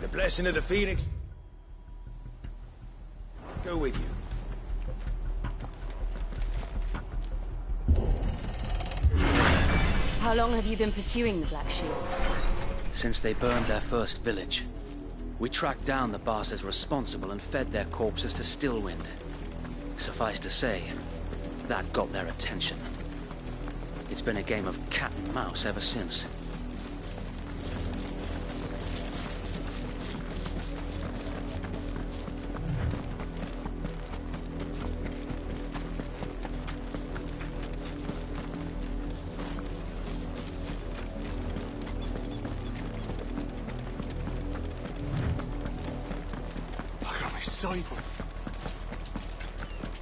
the blessing of the Phoenix go with you. How long have you been pursuing the Black Shields? Since they burned their first village. We tracked down the bastards responsible and fed their corpses to Stillwind. Suffice to say, that got their attention. It's been a game of cat and mouse ever since.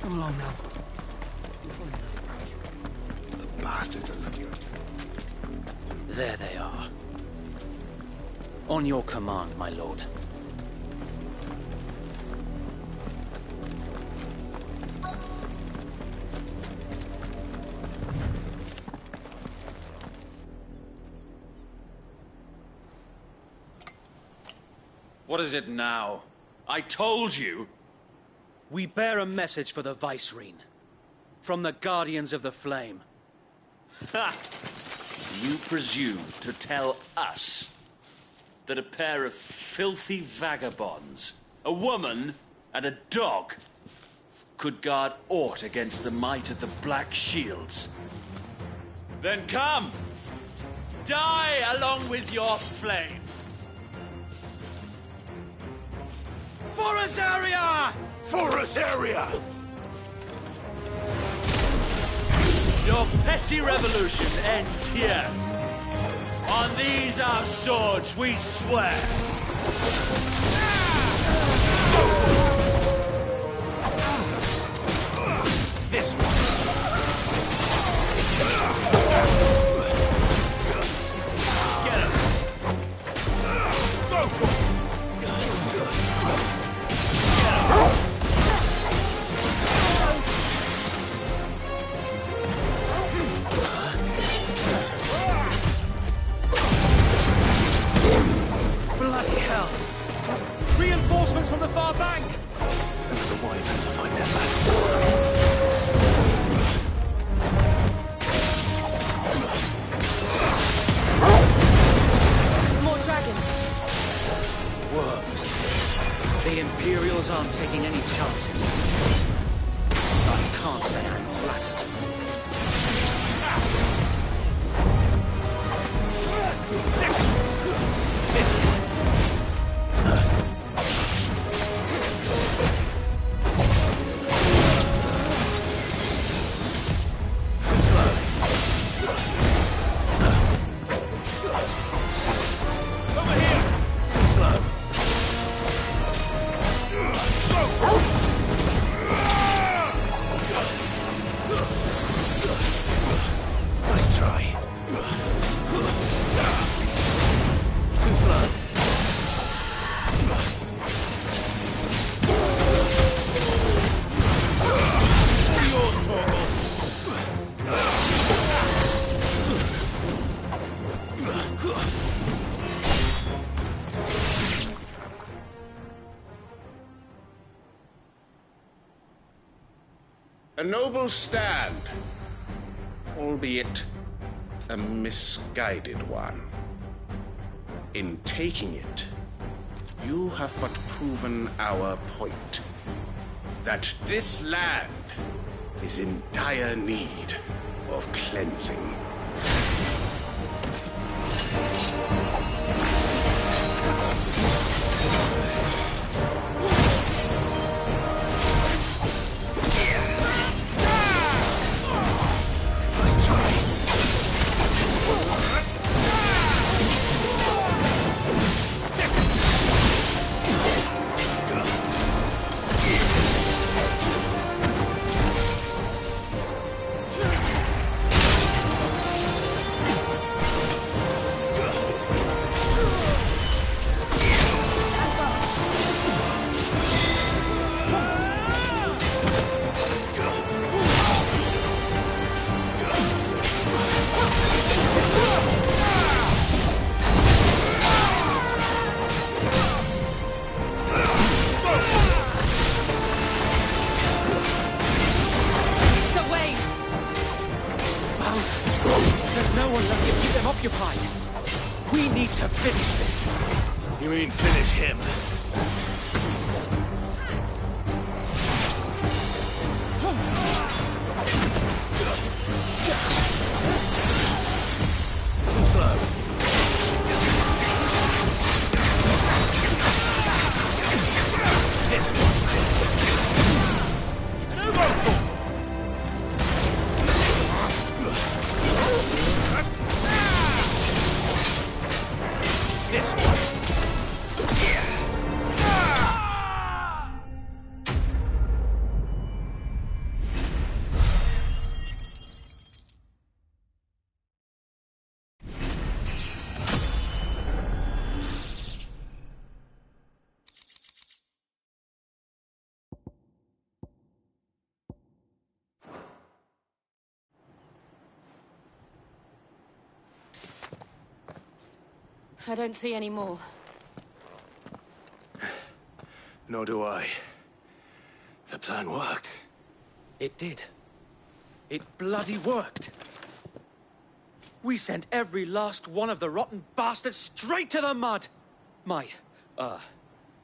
Come along now. The bastards are looking at you. There they are. On your command, my lord. What is it now? I told you! We bear a message for the Vicereine. From the Guardians of the Flame. Ha! You presume to tell us that a pair of filthy vagabonds, a woman and a dog, could guard aught against the might of the Black Shields? Then come! Die along with your flame! For Azaria! For Azaria! Your petty revolution ends here. On these our swords we swear. This one! Get him! Go to him! Bloody hell! Reinforcements from the far bank! Another wyvern to fight their battles. More dragons. Worms. The Imperials aren't taking any chances. I can't say I'm flattered. A noble stand, albeit a misguided one. In taking it, you have but proven our point, that this land is in dire need of cleansing. You mean finish him? Too slow. This one. An overthrow. This one. I don't see any more. Nor do I. The plan worked. It did. It bloody worked. We sent every last one of the rotten bastards straight to the mud!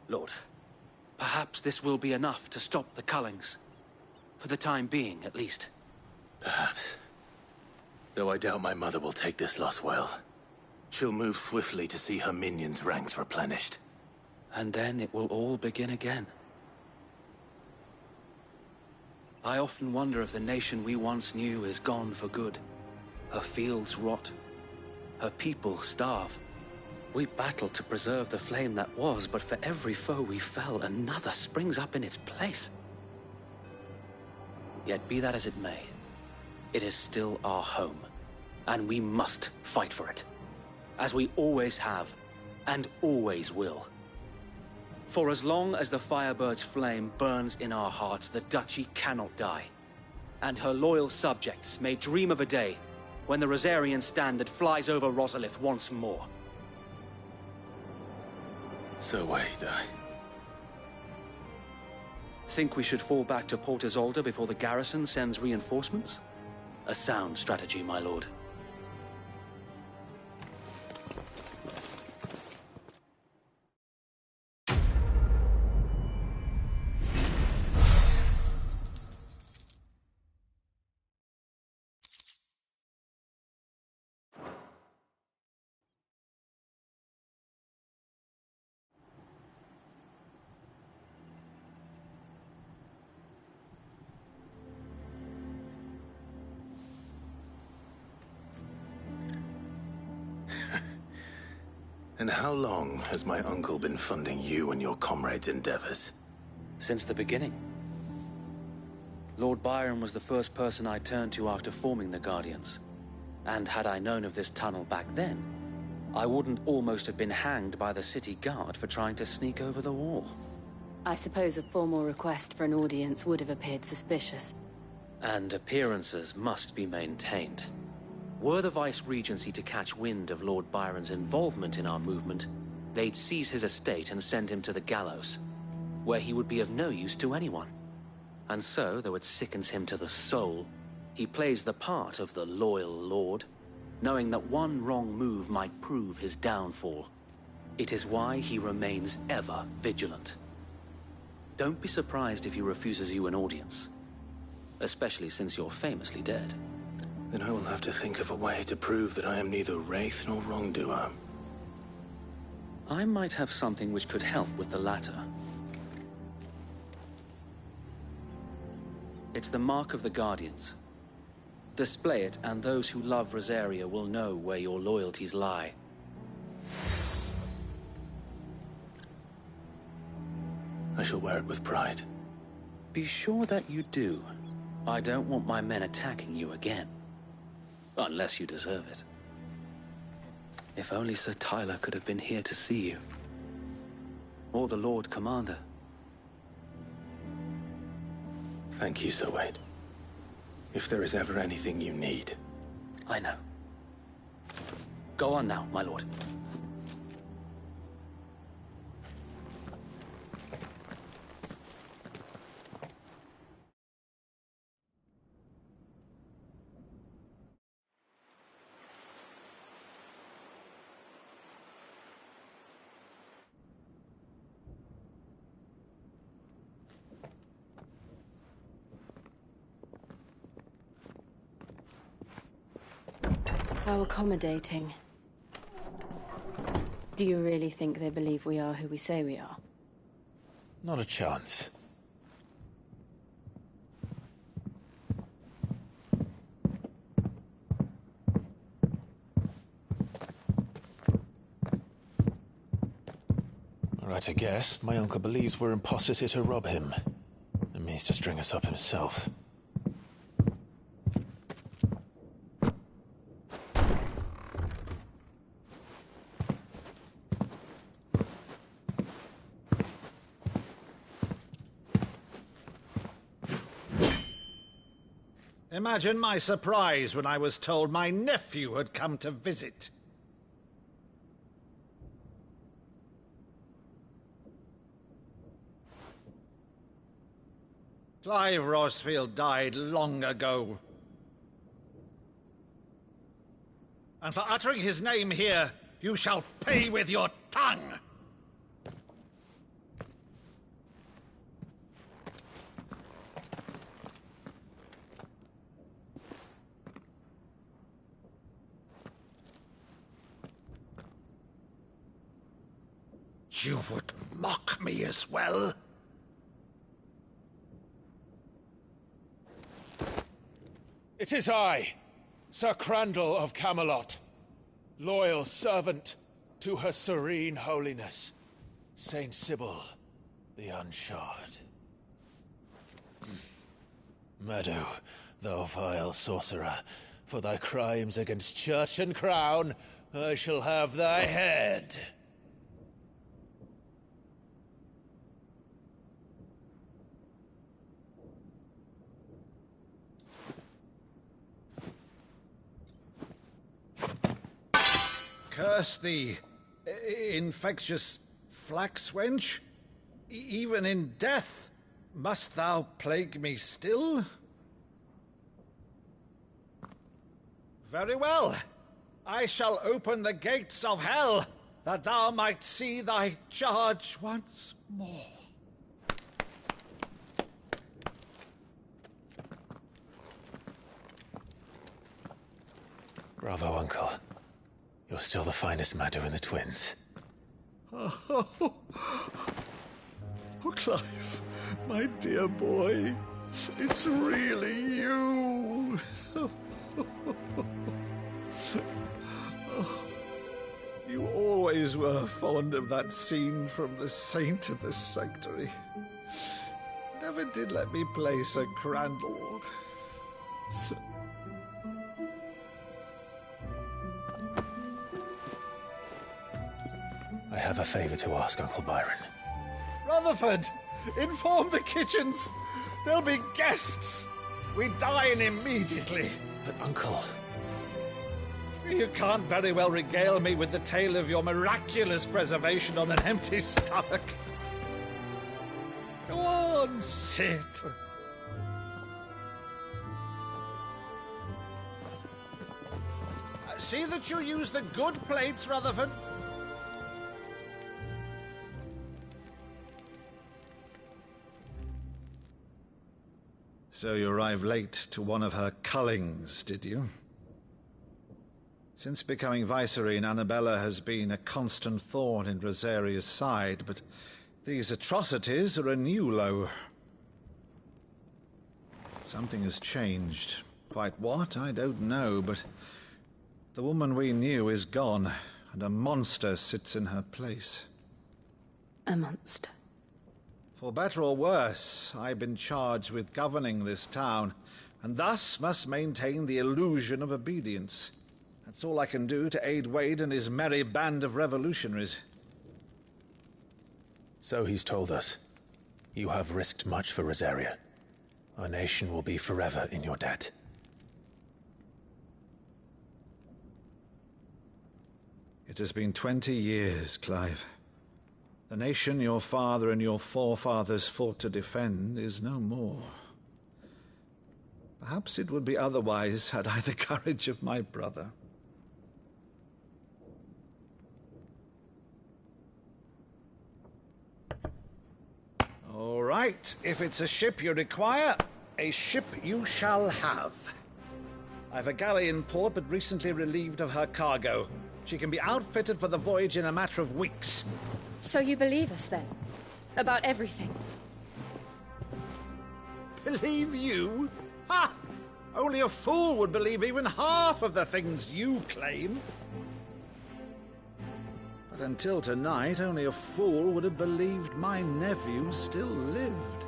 Lord, perhaps this will be enough to stop the Cullings. For the time being, at least. Perhaps. Though I doubt my mother will take this loss well. She'll move swiftly to see her minions' ranks replenished. And then it will all begin again. I often wonder if the nation we once knew is gone for good. Her fields rot. Her people starve. We battled to preserve the flame that was, but for every foe we fell, another springs up in its place. Yet be that as it may, it is still our home, and we must fight for it. As we always have, and always will. For as long as the Firebird's flame burns in our hearts, the Duchy cannot die. And her loyal subjects may dream of a day when the Rosarian standard flies over Rosalith once more. So wait, Think we should fall back to Port Isolde before the garrison sends reinforcements? A sound strategy, my lord. And how long has my uncle been funding you and your comrades' endeavors? Since the beginning. Lord Byron was the first person I turned to after forming the Guardians. And had I known of this tunnel back then, I wouldn't almost have been hanged by the city guard for trying to sneak over the wall. I suppose a formal request for an audience would have appeared suspicious. And appearances must be maintained. Were the Vice-Regency to catch wind of Lord Byron's involvement in our movement, they'd seize his estate and send him to the gallows, where he would be of no use to anyone. And so, though it sickens him to the soul, he plays the part of the loyal lord, knowing that one wrong move might prove his downfall. It is why he remains ever vigilant. Don't be surprised if he refuses you an audience, especially since you're famously dead. Then I will have to think of a way to prove that I am neither wraith nor wrongdoer. I might have something which could help with the latter. It's the mark of the Guardians. Display it, and those who love Rosaria will know where your loyalties lie. I shall wear it with pride. Be sure that you do. I don't want my men attacking you again. Unless you deserve it. If only Sir Tyler could have been here to see you. Or the Lord Commander. Thank you, Sir Wade. If there is ever anything you need. I know. Go on now, my lord. How accommodating. Do you really think they believe we are who we say we are? Not a chance. Alright, I guess. My uncle believes we're imposters here to rob him. And means to string us up himself. Imagine my surprise when I was told my nephew had come to visit. Clive Rosfield died long ago. And for uttering his name here, you shall pay with your tongue! You would mock me as well? It is I, Sir Crandall of Camelot, loyal servant to Her Serene Holiness, Saint Sybil the Unshod. Meadow, thou vile sorcerer, for thy crimes against church and crown, I shall have thy head. Curse thee, infectious flax wench. Even in death, must thou plague me still? Very well. I shall open the gates of hell, that thou might see thy charge once more. Bravo, Uncle. You're still the finest Meadow in the twins. Oh, Clive, my dear boy, it's really you. You always were fond of that scene from The Saint of the Sanctuary. Never did let me play Sir Crandall. I have a favor to ask, Uncle Byron. Rutherford, inform the kitchens. There'll be guests. We dine immediately. But, Uncle... You can't very well regale me with the tale of your miraculous preservation on an empty stomach. Go on, sit. See that you use the good plates, Rutherford. So you arrived late to one of her cullings, did you? Since becoming Vicereine, Annabella has been a constant thorn in Rosaria's side, but these atrocities are a new low. Something has changed. Quite what, I don't know, but the woman we knew is gone, and a monster sits in her place. A monster. For better or worse, I've been charged with governing this town, and thus must maintain the illusion of obedience. That's all I can do to aid Wade and his merry band of revolutionaries. So he's told us. You have risked much for Rosaria. Our nation will be forever in your debt. It has been 20 years, Clive. The nation your father and your forefathers fought to defend is no more. Perhaps it would be otherwise had I the courage of my brother. All right, if it's a ship you require, a ship you shall have. I've a galley in port, but recently relieved of her cargo. She can be outfitted for the voyage in a matter of weeks. So you believe us, then? About everything? Believe you? Ha! Only a fool would believe even half of the things you claim. But until tonight, only a fool would have believed my nephew still lived.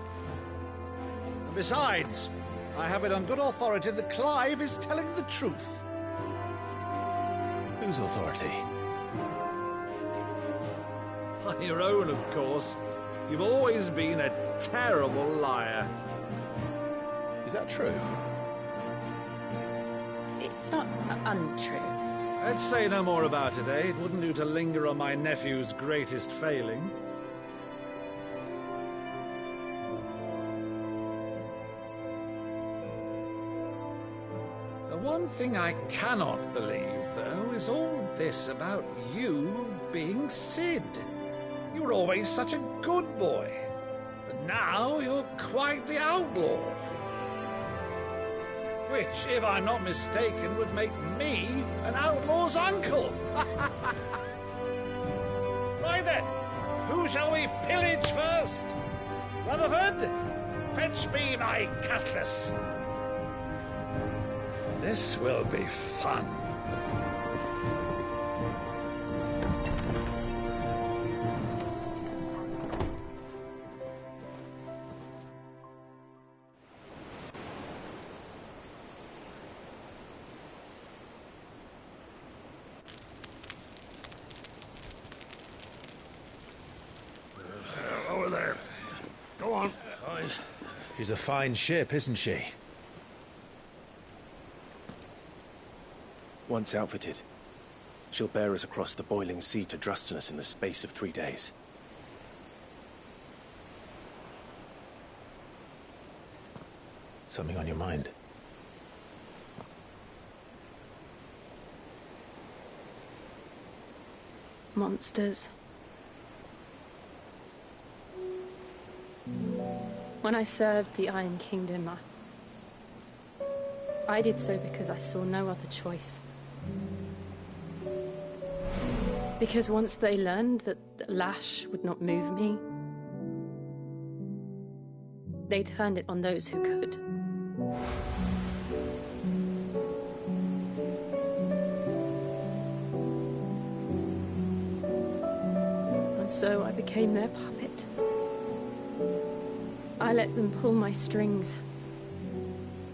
And besides, I have it on good authority that Clive is telling the truth. Whose authority? Your own, of course. You've always been a terrible liar. Is that true? It's not untrue. Let's say no more about it, eh? It wouldn't do to linger on my nephew's greatest failing. The one thing I cannot believe, though, is all this about you being Cid. You were always such a good boy, but now you're quite the outlaw. Which, if I'm not mistaken, would make me an outlaw's uncle. Right then, who shall we pillage first? Rutherford, fetch me my cutlass. This will be fun. Over there. Go on. She's a fine ship, isn't she? Once outfitted, she'll bear us across the boiling sea to Drustinus in the space of 3 days. Something on your mind? Monsters. When I served the Iron Kingdom, I did so because I saw no other choice. Because once they learned that the lash would not move me, they turned it on those who could. And so I became their puppet. I let them pull my strings,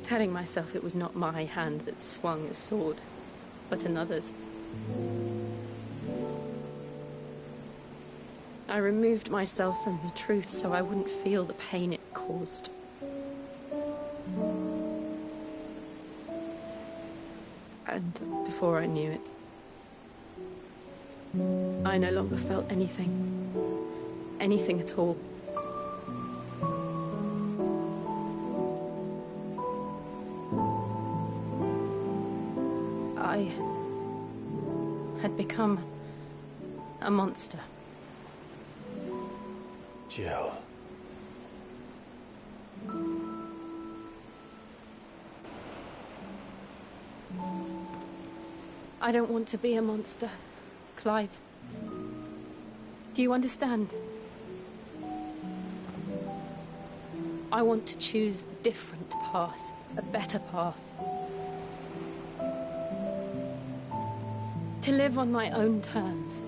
telling myself it was not my hand that swung a sword, but another's. I removed myself from the truth so I wouldn't feel the pain it caused. And before I knew it, I no longer felt anything. Anything at all. I had become a monster. Jill. I don't want to be a monster, Clive. Do you understand? I want to choose a different path, a better path. To live on my own terms.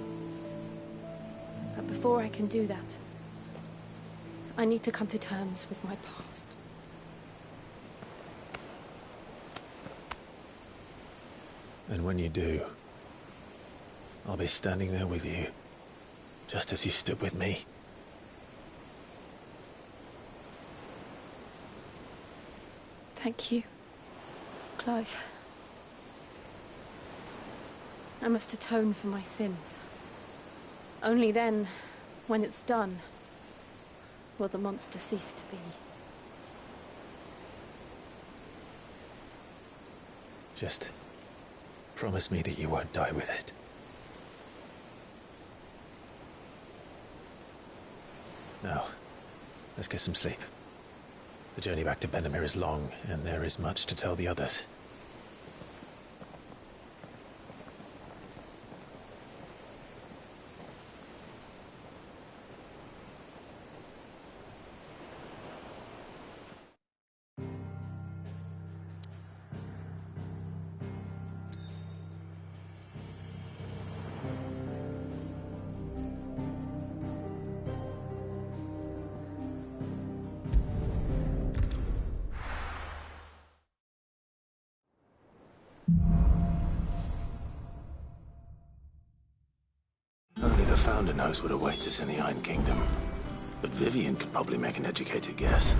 But before I can do that, I need to come to terms with my past. And when you do, I'll be standing there with you, just as you stood with me. Thank you, Clive. I must atone for my sins. Only then, when it's done, will the monster cease to be. Just promise me that you won't die with it. Now, let's get some sleep. The journey back to Benamir is long, and there is much to tell the others. founder knows what awaits us in the Iron Kingdom. But Vivian could probably make an educated guess.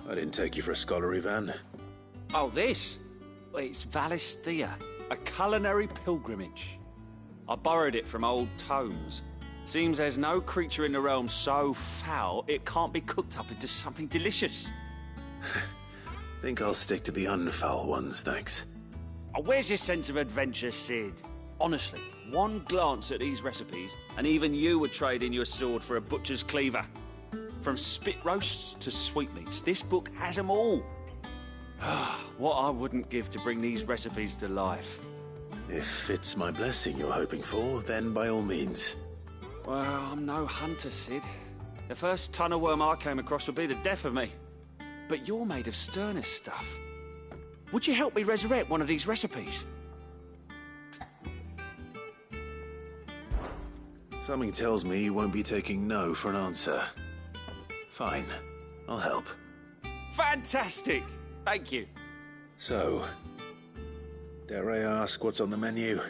I didn't take you for a scholar, Ivan. Oh, this? Well, it's Valisthea, a culinary pilgrimage. I borrowed it from old tomes. Seems there's no creature in the realm so foul it can't be cooked up into something delicious. Think I'll stick to the unfoul ones, thanks. Oh, where's your sense of adventure, Sid? Honestly, one glance at these recipes, and even you would trade in your sword for a butcher's cleaver. From spit roasts to sweetmeats, this book has them all. What I wouldn't give to bring these recipes to life. If it's my blessing you're hoping for, then by all means. Well, I'm no hunter, Sid. The first ton of worm I came across would be the death of me. But you're made of sterner stuff. Would you help me resurrect one of these recipes? Something tells me you won't be taking no for an answer. Fine, I'll help. Fantastic! Thank you. So, dare I ask what's on the menu?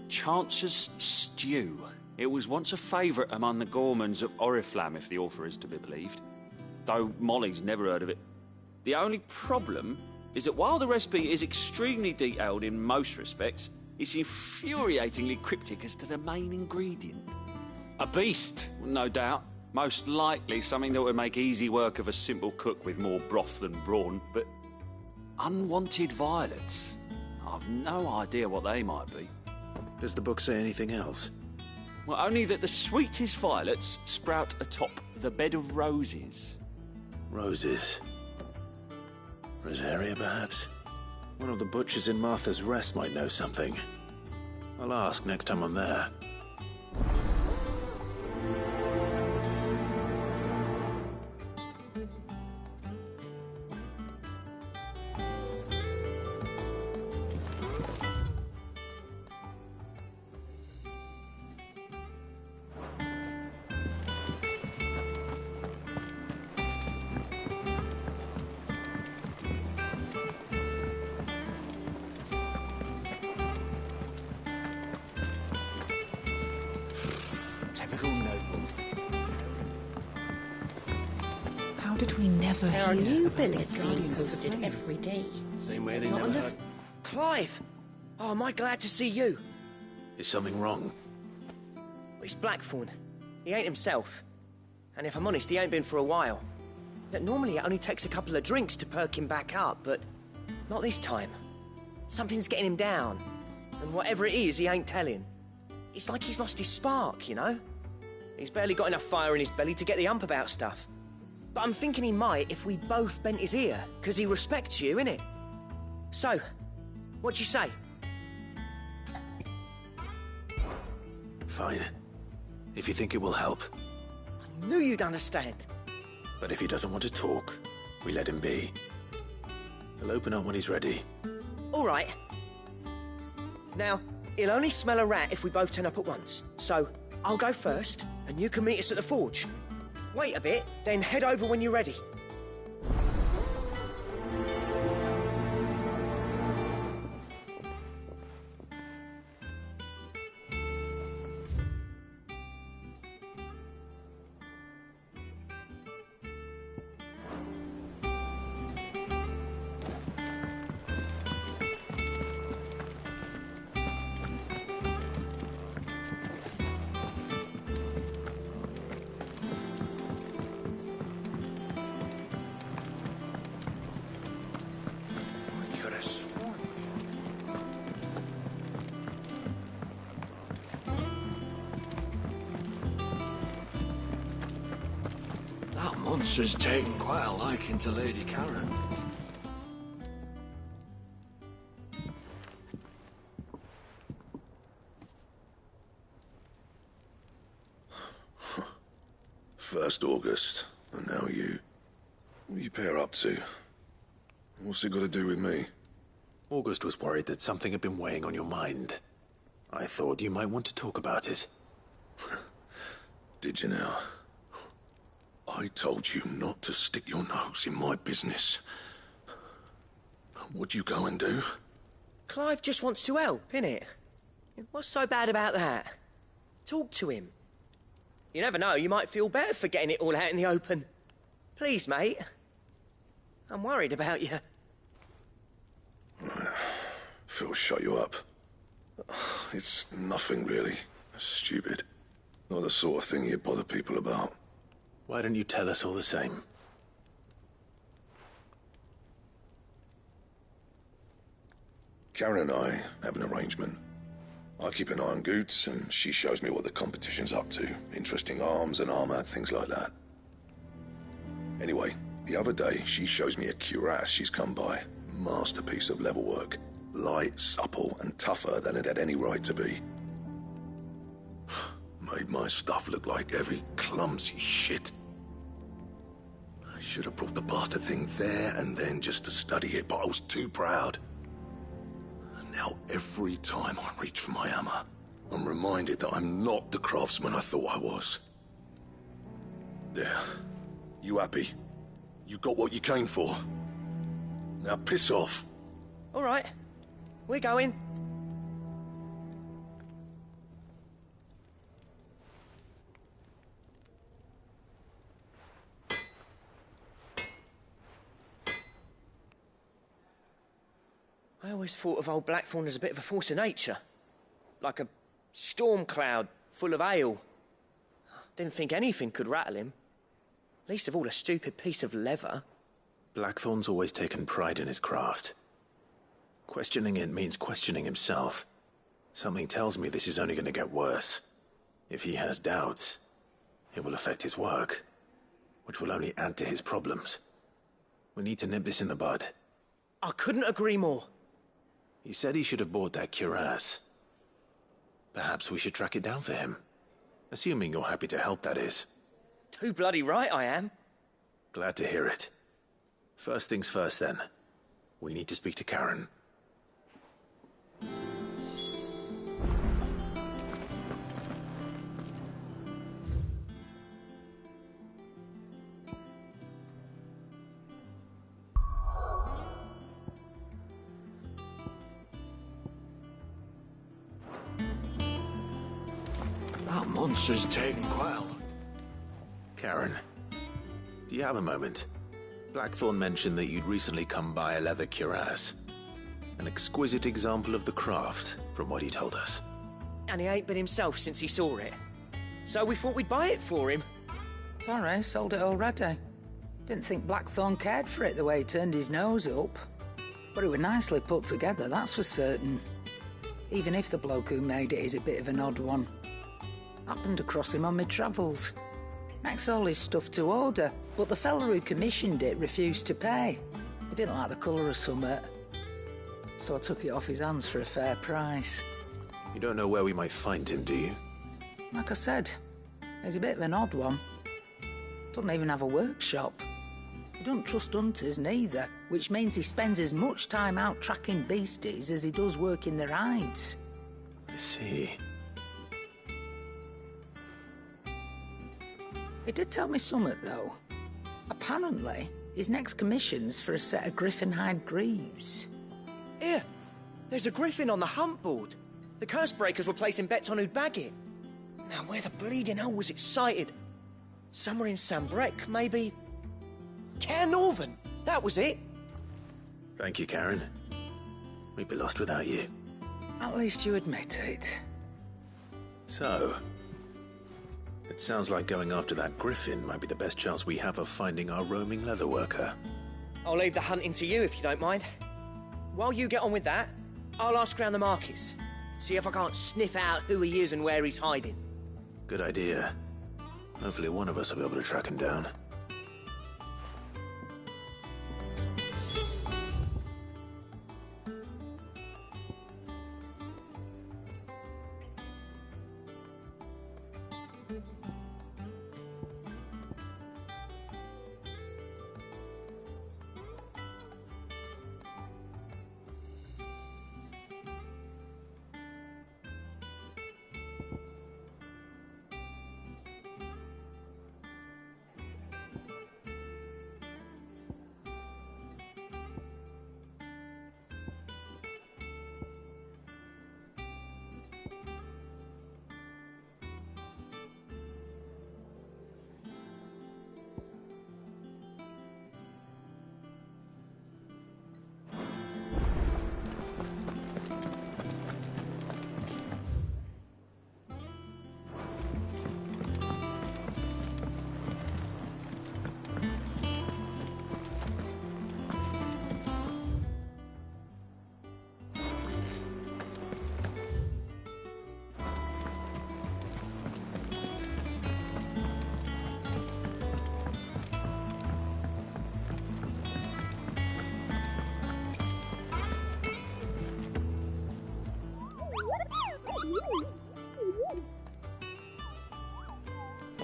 Chance's Stew. It was once a favourite among the Gormans of Oriflamme, if the author is to be believed. Though Molly's never heard of it. The only problem is that while the recipe is extremely detailed in most respects, it's infuriatingly cryptic as to the main ingredient. A beast, no doubt. Most likely something that would make easy work of a simple cook with more broth than brawn, but unwanted violets. I've no idea what they might be. Does the book say anything else? Well, only that the sweetest violets sprout atop the bed of roses. Roses. Rosaria, perhaps? One of the butchers in Martha's Rest might know something. I'll ask next time I'm there. Typical nobles. How did we never There are hear new about billets the being Guardians of the posted Flame? every day. Same way they Not never enough. had. Clive! Oh, am I glad to see you? Is something wrong? It's Blackthorn. He ain't himself. And if I'm honest, he ain't been for a while. That normally it only takes a couple of drinks to perk him back up, but not this time. Something's getting him down. And whatever it is, he ain't telling. It's like he's lost his spark, you know? He's barely got enough fire in his belly to get the ump about stuff. But I'm thinking he might if we both bent his ear, because he respects you, innit? So, what'd you say? Fine. If you think it will help. I knew you'd understand. But if he doesn't want to talk, we let him be. He'll open up when he's ready. All right. Now, he'll only smell a rat if we both turn up at once. So, I'll go first, and you can meet us at the forge. Wait a bit, then head over when you're ready. That monster's taken quite a liking to Lady Karen. First August, and now you. What are you pair up to? What's it got to do with me? August was worried that something had been weighing on your mind. I thought you might want to talk about it. Did you now? I told you not to stick your nose in my business. What'd you go and do? Clive just wants to help, innit? What's so bad about that? Talk to him. You never know, you might feel better for getting it all out in the open. Please, mate. I'm worried about you. Phil shut you up. It's nothing, really. Stupid. Not the sort of thing you bother people about. Why don't you tell us all the same? Karen and I have an arrangement. I keep an eye on Goots, and she shows me what the competition's up to. Interesting arms and armor, things like that. Anyway, the other day, she shows me a cuirass she's come by. Masterpiece of level work. Light, supple, and tougher than it had any right to be. Made my stuff look like heavy, clumsy shit. I should have brought the bastard thing there and then just to study it, but I was too proud. And now every time I reach for my hammer, I'm reminded that I'm not the craftsman I thought I was. There. You happy? You got what you came for. Now piss off. All right. We're going. I always thought of old Blackthorn as a bit of a force of nature. Like a storm cloud full of hail. Didn't think anything could rattle him. Least of all a stupid piece of leather. Blackthorn's always taken pride in his craft. Questioning it means questioning himself. Something tells me this is only going to get worse. If he has doubts, it will affect his work, which will only add to his problems. We need to nip this in the bud. I couldn't agree more. He said he should have bought that cuirass. Perhaps we should track it down for him. Assuming you're happy to help, that is. Too bloody right I am. Glad to hear it. First things first, then. We need to speak to Karen. That monster's taken quite a lot. Karen, do you have a moment? Blackthorn mentioned that you'd recently come by a leather cuirass. An exquisite example of the craft, from what he told us. And he ain't been himself since he saw it. So we thought we'd buy it for him. Sorry, sold it already. Didn't think Blackthorn cared for it the way he turned his nose up. But it was nicely put together, that's for certain. Even if the bloke who made it is a bit of an odd one. Happened across him on my travels. Makes all his stuff to order, but the fella who commissioned it refused to pay. He didn't like the colour of summit. So I took it off his hands for a fair price. You don't know where we might find him, do you? Like I said, he's a bit of an odd one. Doesn't even have a workshop. He don't trust hunters neither, which means he spends as much time out tracking beasties as he does working their hides. I see. He did tell me something, though. Apparently, his next commission's for a set of griffin hide greaves. Here, there's a griffin on the hunt board. The curse breakers were placing bets on who'd bag it. Now, where the bleeding hell was it sighted? Somewhere in Sambrec, maybe? Caernarvon, that was it. Thank you, Karen. We'd be lost without you. At least you admit it. So, it sounds like going after that griffin might be the best chance we have of finding our roaming leatherworker. I'll leave the hunting to you if you don't mind. While you get on with that, I'll ask around the markets. See if I can't sniff out who he is and where he's hiding. Good idea. Hopefully one of us will be able to track him down.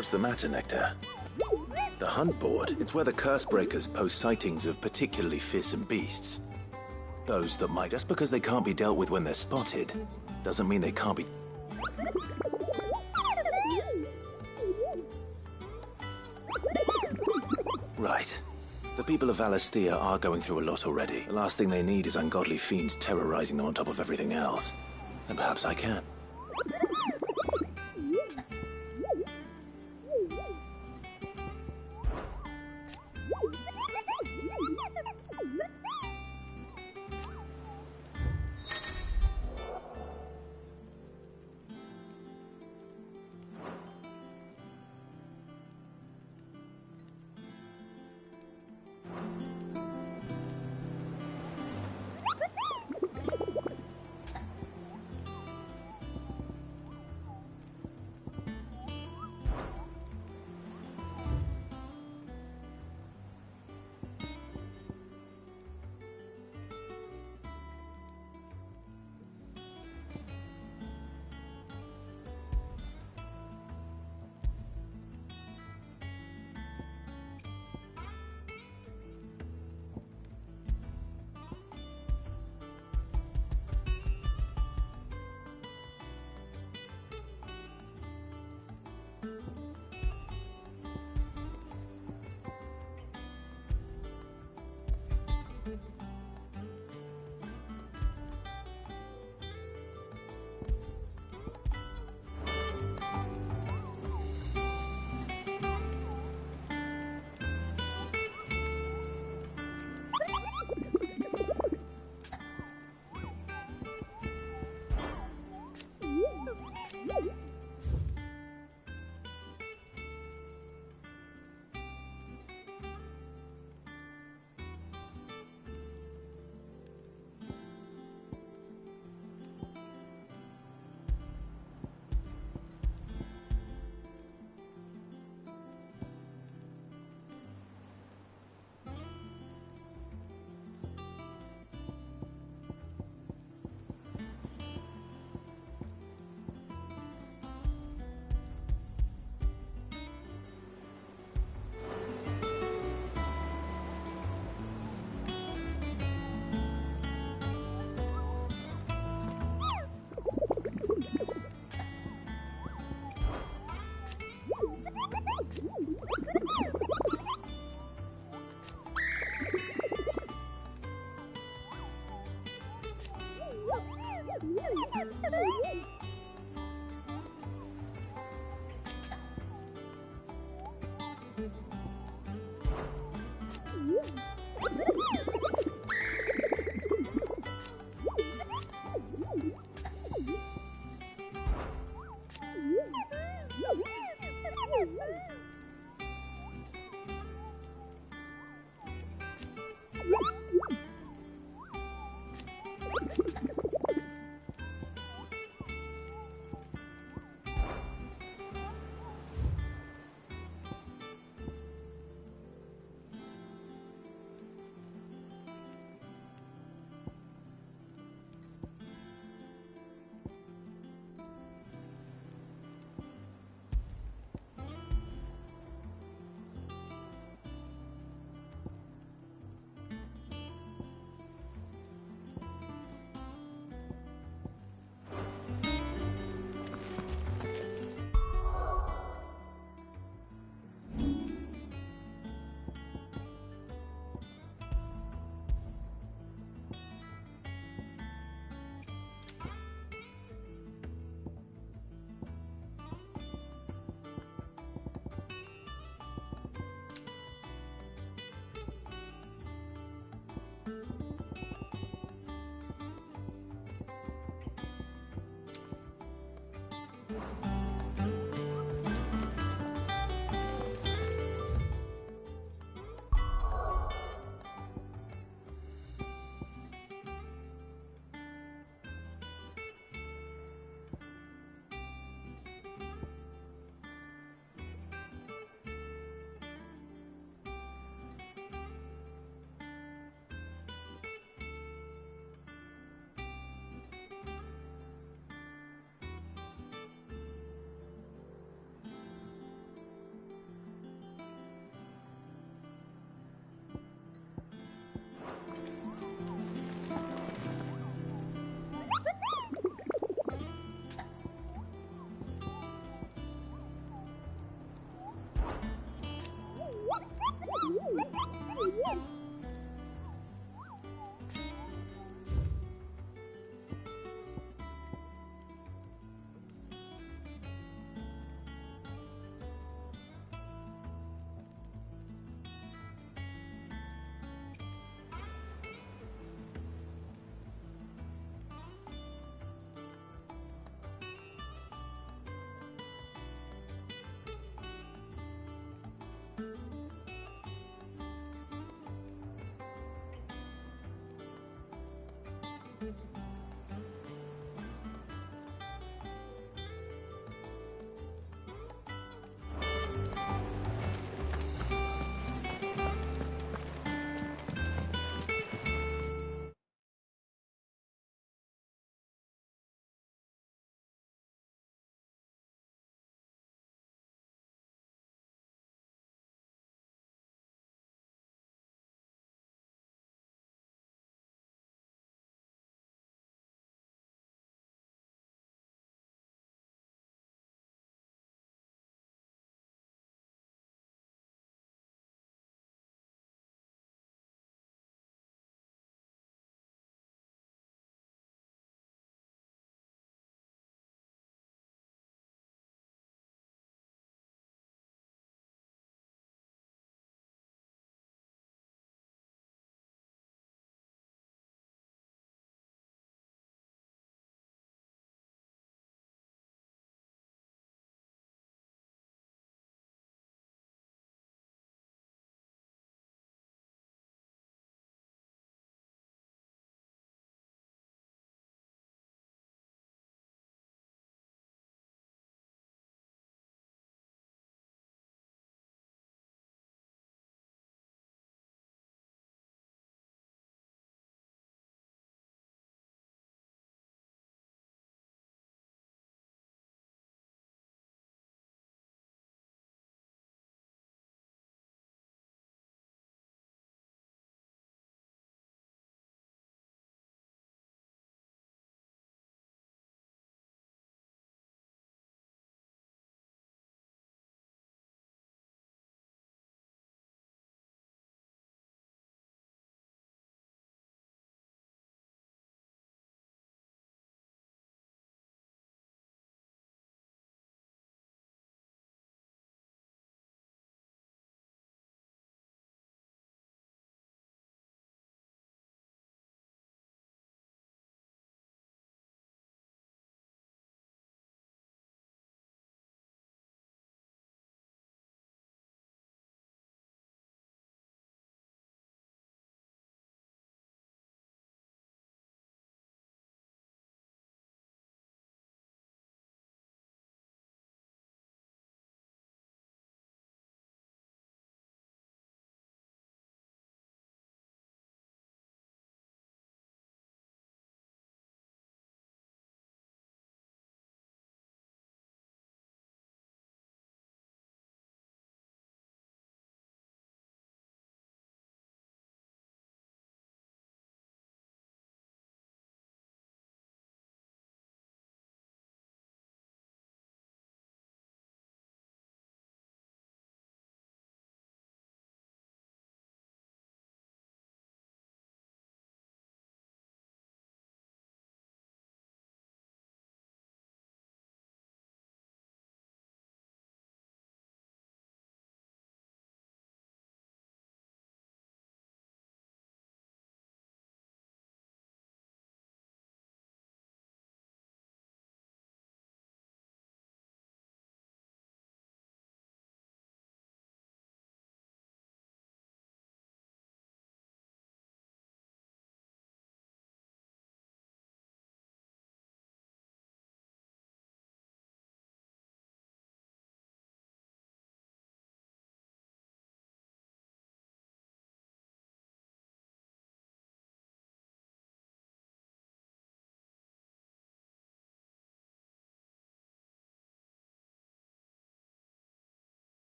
What's the matter, Nectar? The hunt board? It's where the curse breakers post sightings of particularly fearsome beasts. Those that might, just because they can't be dealt with when they're spotted, doesn't mean they can't be... Right. The people of Valisthea are going through a lot already. The last thing they need is ungodly fiends terrorizing them on top of everything else. And perhaps I can.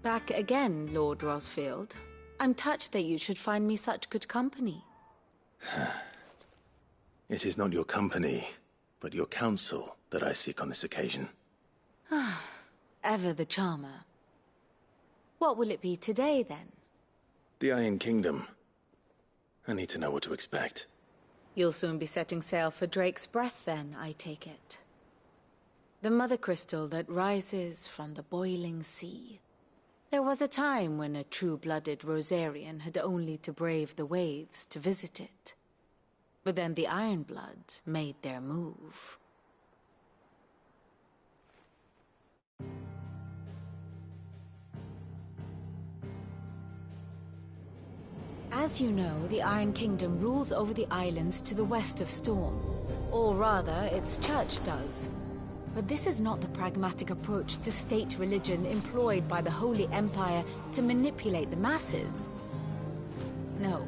Back again, Lord Rosfield. I'm touched that you should find me such good company. It is not your company, but your counsel that I seek on this occasion. Ever the charmer. What will it be today, then? The Iron Kingdom. I need to know what to expect. You'll soon be setting sail for Drake's Breath, then, I take it. The mother crystal that rises from the boiling sea. There was a time when a true-blooded Rosarian had only to brave the waves to visit it. But then the Ironblood made their move. As you know, the Iron Kingdom rules over the islands to the west of Storm. Or rather, its church does. But this is not the pragmatic approach to state religion employed by the Holy Empire to manipulate the masses. No,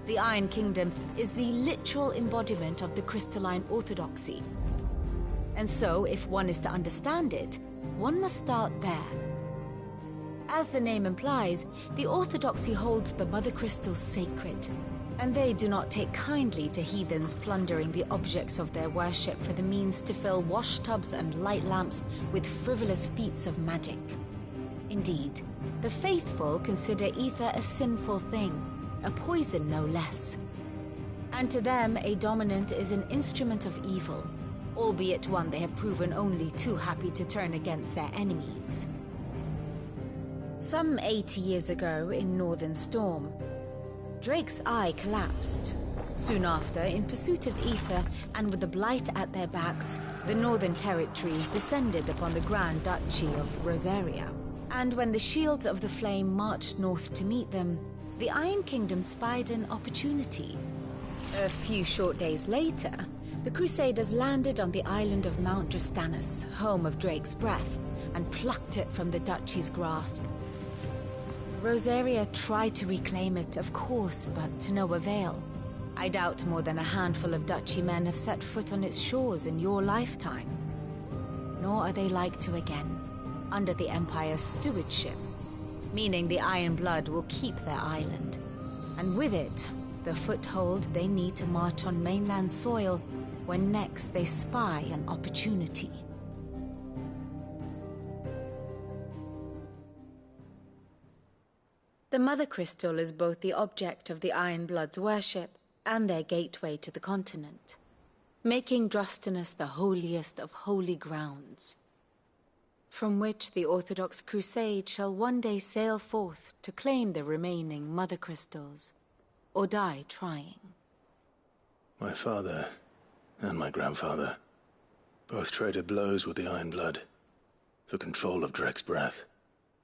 the Iron Kingdom is the literal embodiment of the crystalline orthodoxy. And so, if one is to understand it, one must start there. As the name implies, the orthodoxy holds the Mother Crystals sacred, and they do not take kindly to heathens plundering the objects of their worship for the means to fill washtubs and light lamps with frivolous feats of magic. Indeed, the faithful consider ether a sinful thing, a poison no less. And to them, a dominant is an instrument of evil, albeit one they have proven only too happy to turn against their enemies. Some 80 years ago, in Northern Storm, Drake's Eye collapsed. Soon after, in pursuit of ether, and with the Blight at their backs, the Northern Territories descended upon the Grand Duchy of Rosaria. And when the Shields of the Flame marched north to meet them, the Iron Kingdom spied an opportunity. A few short days later, the Crusaders landed on the island of Mount Drastanus, home of Drake's Breath, and plucked it from the Duchy's grasp. Rosaria tried to reclaim it, of course, but to no avail. I doubt more than a handful of Duchy men have set foot on its shores in your lifetime. Nor are they like to again, under the Empire's stewardship, meaning the Ironblood will keep their island, and with it, the foothold they need to march on mainland soil when next they spy an opportunity. The Mother Crystal is both the object of the Ironblood's worship and their gateway to the continent, making Drastanus the holiest of holy grounds, from which the Orthodox Crusade shall one day sail forth to claim the remaining Mother Crystals, or die trying. My father and my grandfather both traded blows with the Ironblood for control of Drake's Breath.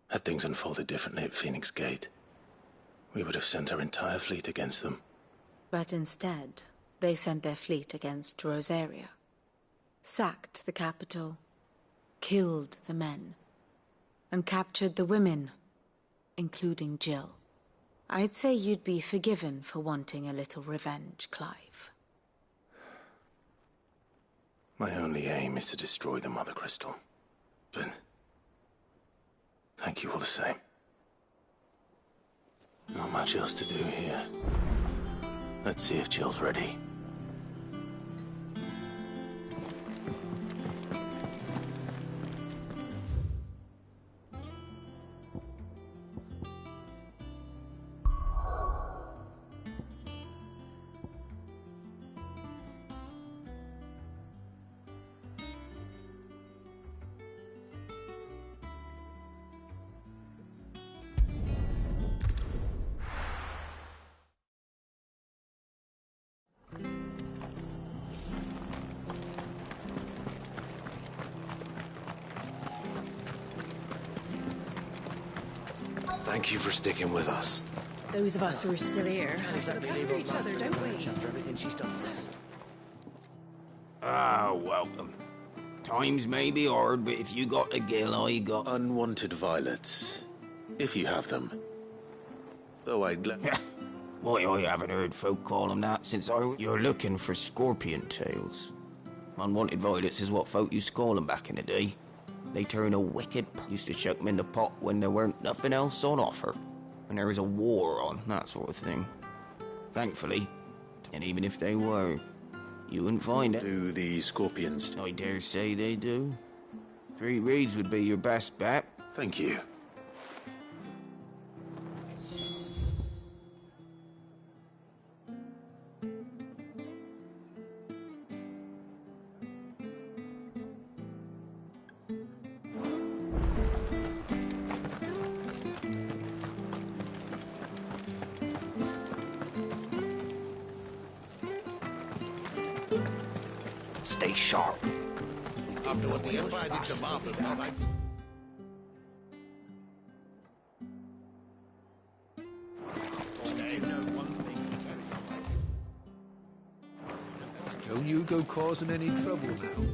Had things unfolded differently at Phoenix Gate, we would have sent our entire fleet against them. But instead, they sent their fleet against Rosaria, sacked the capital, killed the men, and captured the women, including Jill. I'd say you'd be forgiven for wanting a little revenge, Clive. My only aim is to destroy the Mother Crystal. But thank you all the same. Not much else to do here. Let's see if Jill's ready. Thank you for sticking with us. Those of us who are still here. Ah, welcome. Times may be hard, but if you got a gill, I got... Unwanted violets. If you have them. Though I'd... Why, I haven't heard folk call them that since You're looking for scorpion tails. Unwanted violets is what folk used to call them back in the day. They turn a wicked... Used to chuck 'em in the pot when there weren't nothing else on offer. When there was a war on, that sort of thing. Thankfully, and even if they were, you wouldn't find it. Do the Scorpions... I dare say they do. 3 reeds would be your best bet. Thank you. Stay sharp. After what the Empire did to Martha, Don't you go causing any trouble now.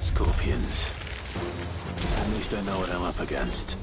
Scorpions. At least I know what I'm up against.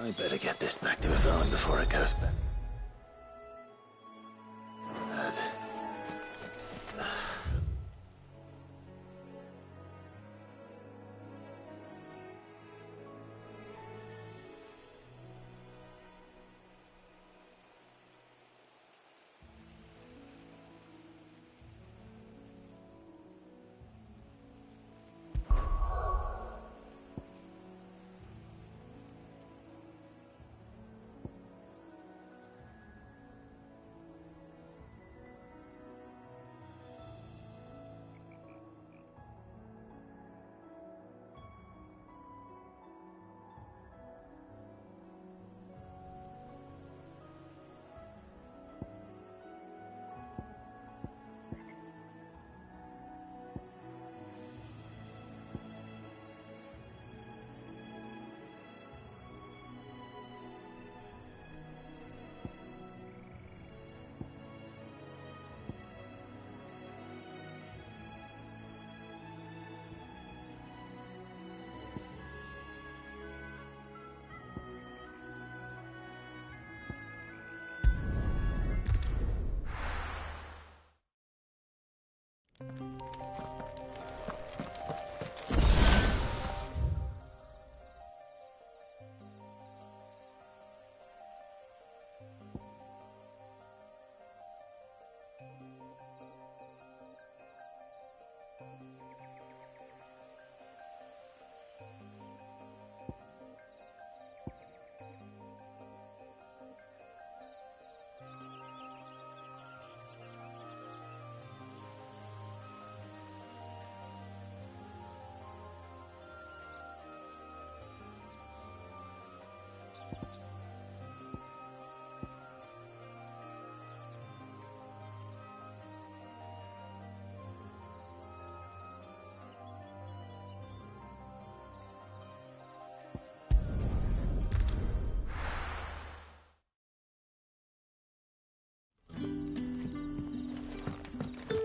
I better get this back to Yvonne before it goes bad.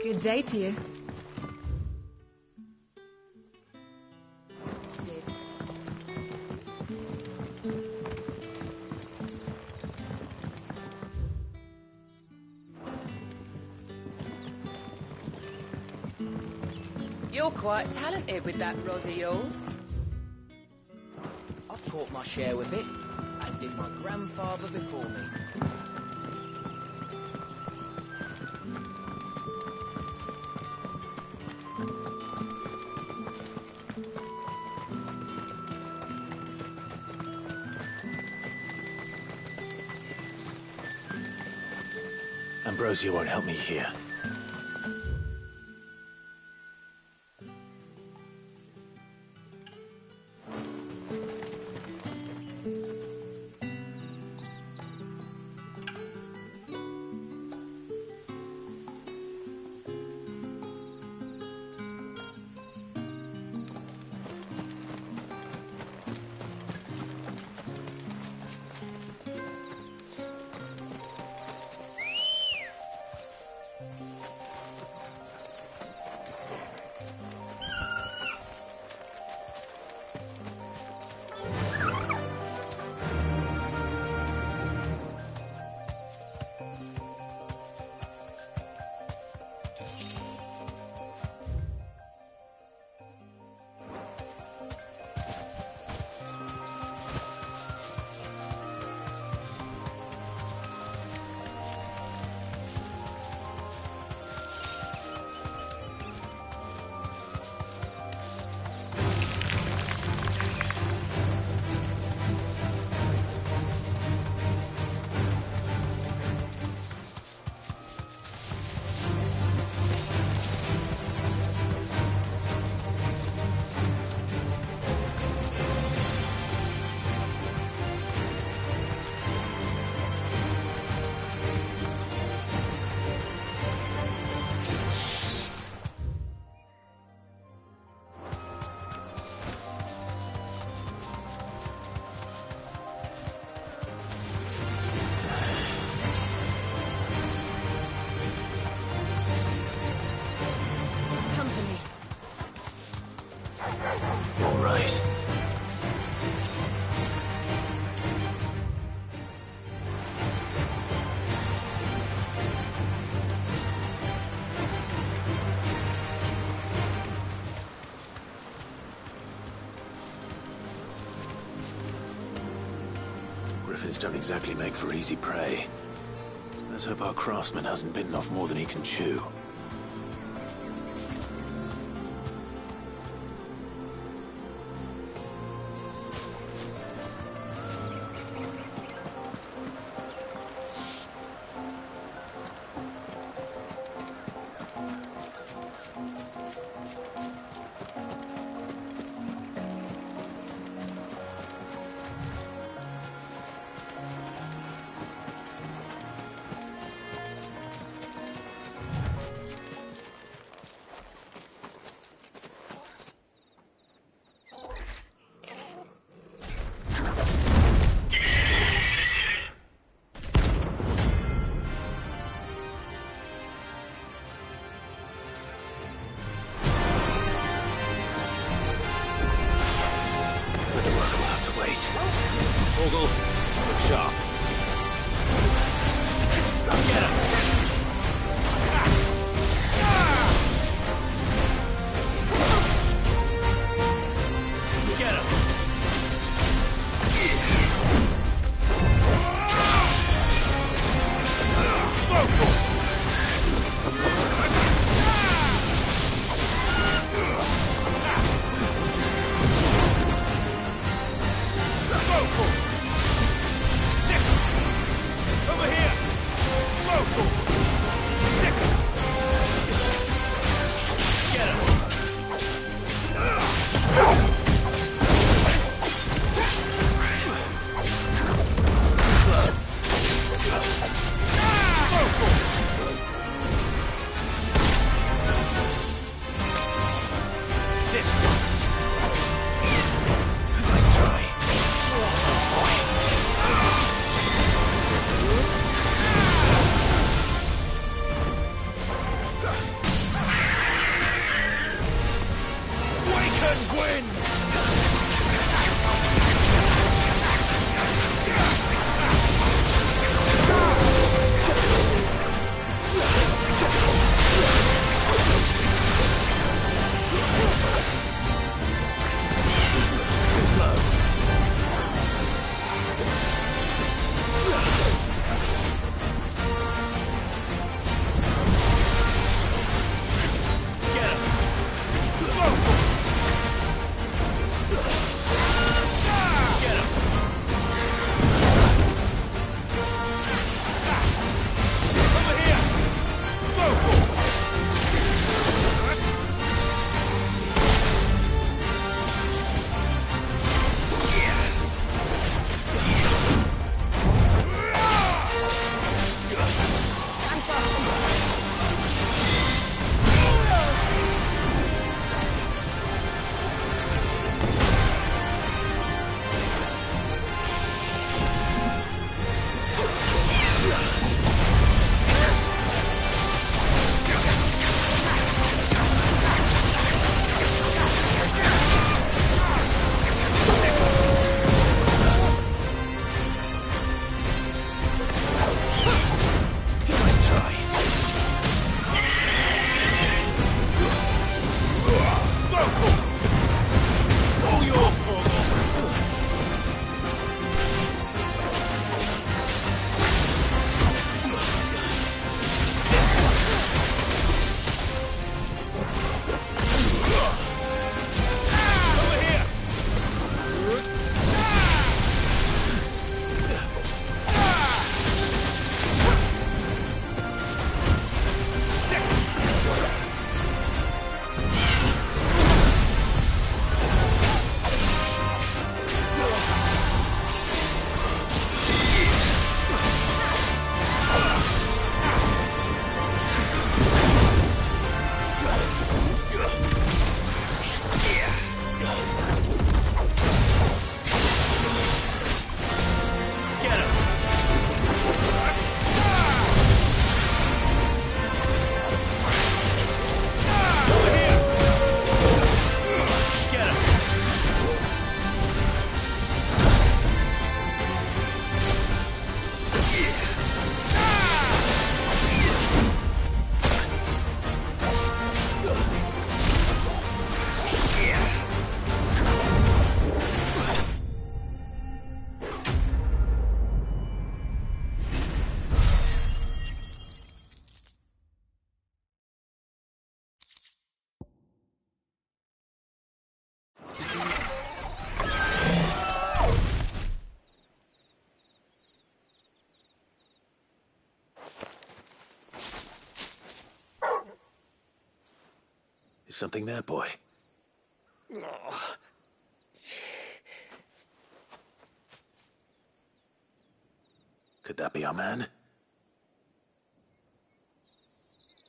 Good day to you. You're quite talented with that rod of yours. I've caught my share with it, as did my grandfather before me. Ambrosia won't help me here. Griffins don't exactly make for easy prey. Let's hope our craftsman hasn't bitten off more than he can chew. Something there, boy? Could that be our man?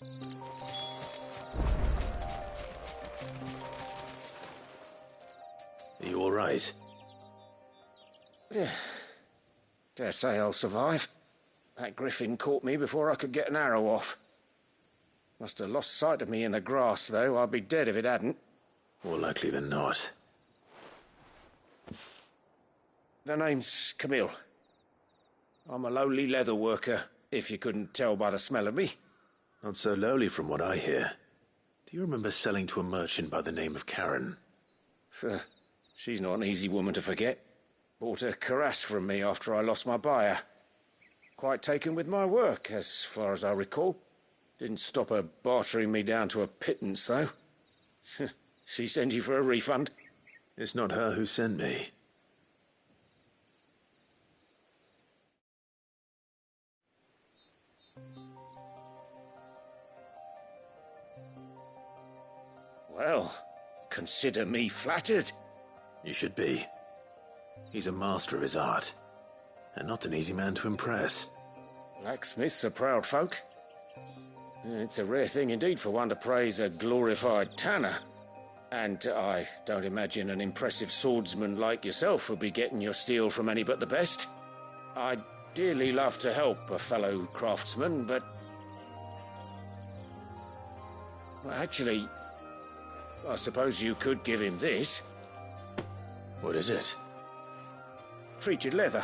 Are you all right? Dare say I'll survive. That griffin caught me before I could get an arrow off. Must have lost sight of me in the grass, though. I'd be dead if it hadn't. More likely than not. The name's Camille. I'm a lowly leather worker, if you couldn't tell by the smell of me. Not so lowly from what I hear. Do you remember selling to a merchant by the name of Karen? She's not an easy woman to forget. Bought a cuirass from me after I lost my buyer. Quite taken with my work, as far as I recall. Didn't stop her bartering me down to a pittance, though. She sent you for a refund? It's not her who sent me. Well, consider me flattered. You should be. He's a master of his art, and not an easy man to impress. Blacksmiths are proud folk. It's a rare thing indeed for one to praise a glorified tanner. And I don't imagine an impressive swordsman like yourself would be getting your steel from any but the best. I'd dearly love to help a fellow craftsman, but... Well, actually, I suppose you could give him this. What is it? Treated leather.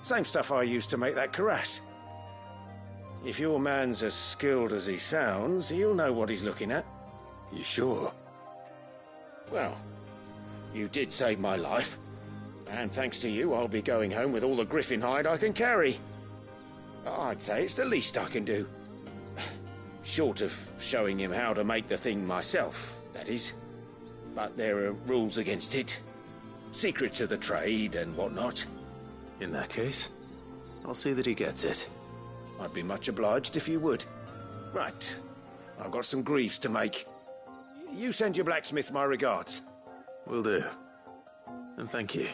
Same stuff I used to make that cuirass. If your man's as skilled as he sounds, he'll know what he's looking at. You sure? Well, you did save my life. And thanks to you, I'll be going home with all the griffin hide I can carry. I'd say it's the least I can do. Short of showing him how to make the thing myself, that is. But there are rules against it. Secrets of the trade and whatnot. In that case, I'll see that he gets it. I'd be much obliged if you would. Right. I've got some greaves to make. You send your blacksmith my regards. Will do. And thank you.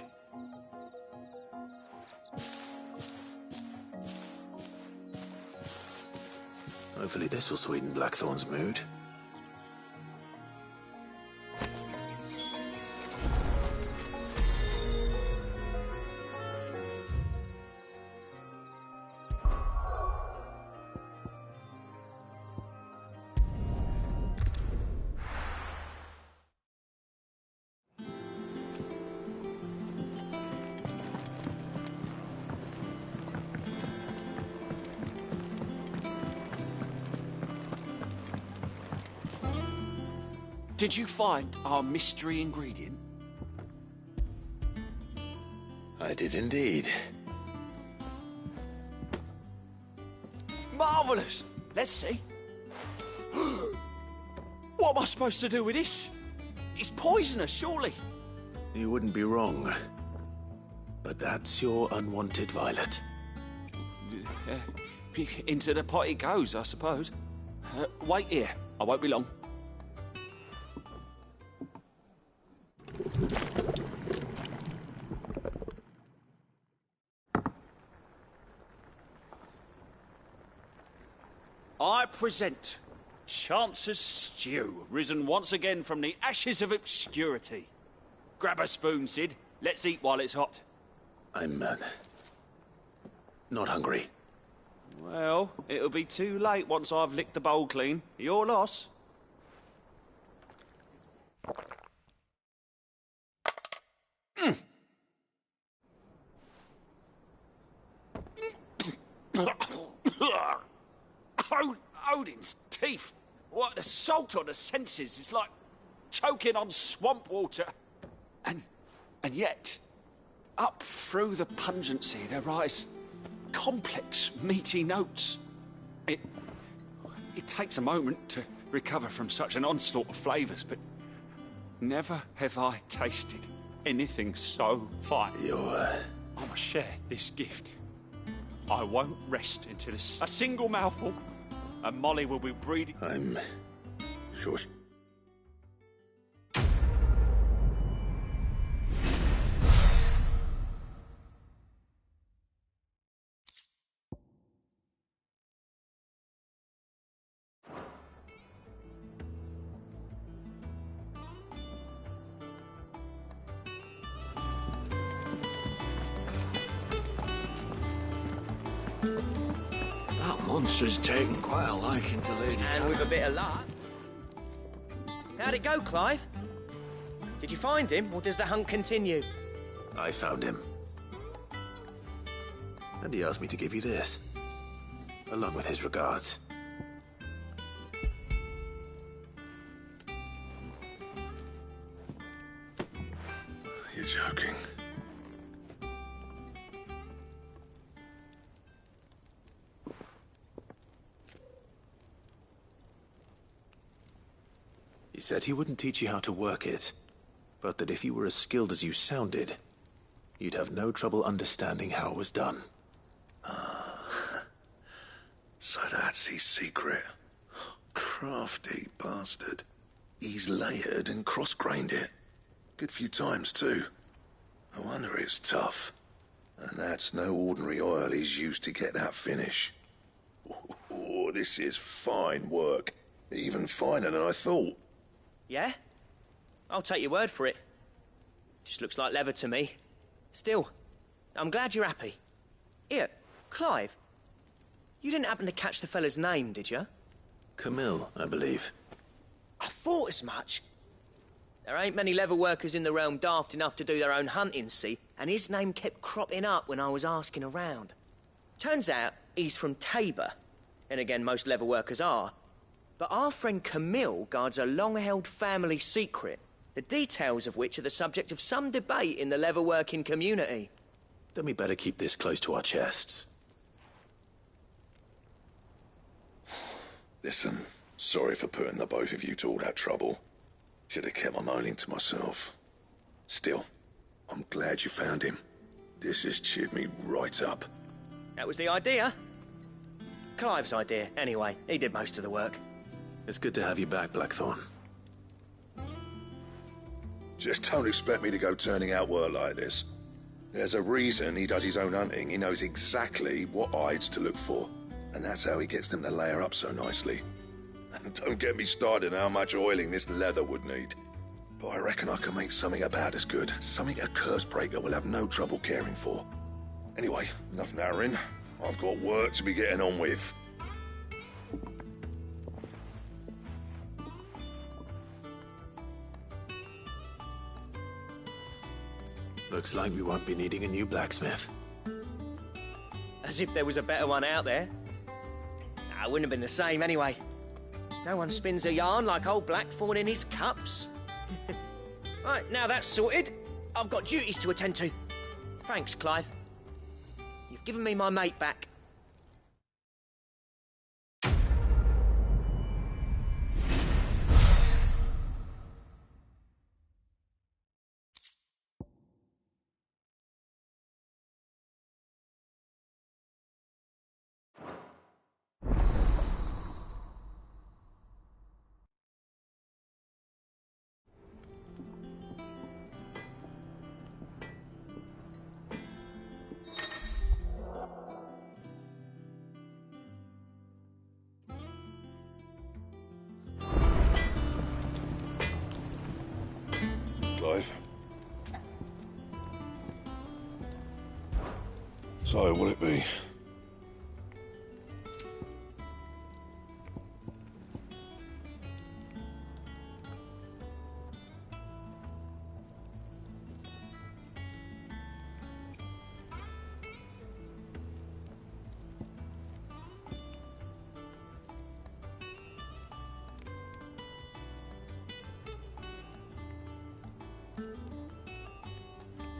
Hopefully this will sweeten Blackthorn's mood. Did you find our mystery ingredient? I did indeed. Marvellous! Let's see. What am I supposed to do with this? It's poisonous, surely. You wouldn't be wrong. But that's your unwanted violet. Into the pot it goes, I suppose. Wait here. I won't be long. I present Chance's Stew, risen once again from the ashes of obscurity. Grab a spoon, Sid. Let's eat while it's hot. I'm, not hungry. Well, it'll be too late once I've licked the bowl clean. Your loss. Odin's teeth. What assault on the senses. It's like choking on swamp water. And yet, up through the pungency there rise complex, meaty notes. It takes a moment to recover from such an onslaught of flavours, but never have I tasted anything so fine. I must share this gift. I won't rest until a single mouthful, and Molly will be breeding. I'm sure monster's taken quite a liking to Lady And with a bit of luck... How'd it go, Clive? Did you find him, or does the hunt continue? I found him. And he asked me to give you this, along with his regards. You're joking. He said he wouldn't teach you how to work it, but that if you were as skilled as you sounded, you'd have no trouble understanding how it was done. So that's his secret. Crafty bastard. He's layered and cross-grained it. Good few times, too. No wonder it's tough. And that's no ordinary oil he's used to get that finish. Oh, this is fine work. Even finer than I thought. Yeah? I'll take your word for it. Just looks like leather to me. Still, I'm glad you're happy. Here, Clive. You didn't happen to catch the fella's name, did you? Camille, I believe. I thought as much. There ain't many leather workers in the realm daft enough to do their own hunting, see? And his name kept cropping up when I was asking around. Turns out he's from Tabor. And again, most leather workers are. But our friend Camille guards a long-held family secret, the details of which are the subject of some debate in the leather-working community. Then we better keep this close to our chests. Listen, sorry for putting the both of you to all that trouble. Should have kept my moaning to myself. Still, I'm glad you found him. This has cheered me right up. That was the idea. Clive's idea, anyway. He did most of the work. It's good to have you back, Blackthorn. Just don't expect me to go turning out work like this. There's a reason he does his own hunting. He knows exactly what hides to look for. And that's how he gets them to layer up so nicely. And don't get me started on how much oiling this leather would need. But I reckon I can make something about as good. Something a Cursebreaker will have no trouble caring for. Anyway, enough narrowing. I've got work to be getting on with. Looks like we won't be needing a new blacksmith. As if there was a better one out there. It wouldn't have been the same anyway. No one spins a yarn like old Blackthorn in his cups. Right, now that's sorted, I've got duties to attend to. Thanks, Clive. You've given me my mate back. Clive. So, will it be?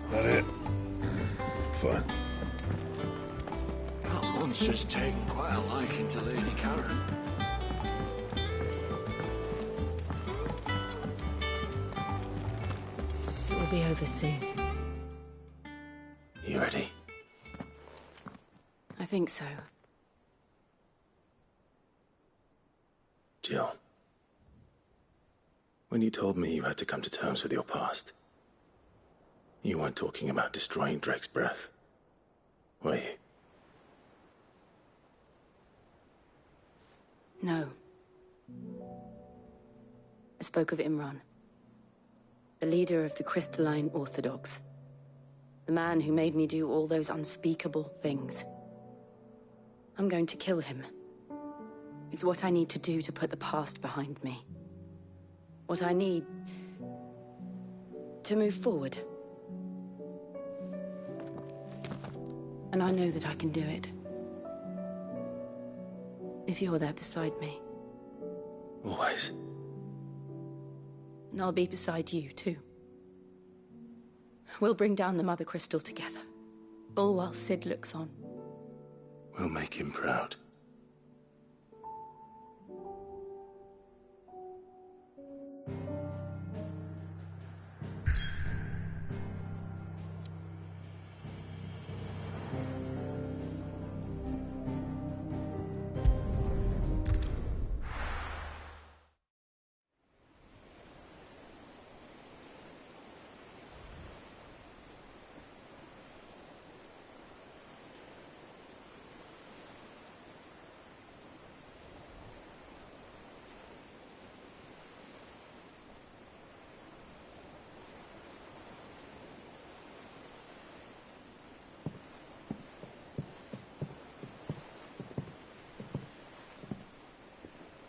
That it? Fine. That monster's taken quite a liking to Lady Karen. It will be over soon. You ready? I think so. Jill. When you told me you had to come to terms with your past, you weren't talking about destroying Drake's breath, were you? No. I spoke of Imran, the leader of the Crystalline Orthodox. The man who made me do all those unspeakable things. I'm going to kill him It's what I need to do to put the past behind me. What I need to move forward. And I know that I can do it. If you're there beside me. Always. And I'll be beside you, too. We'll bring down the Mother Crystal together. All while Cid looks on. We'll make him proud.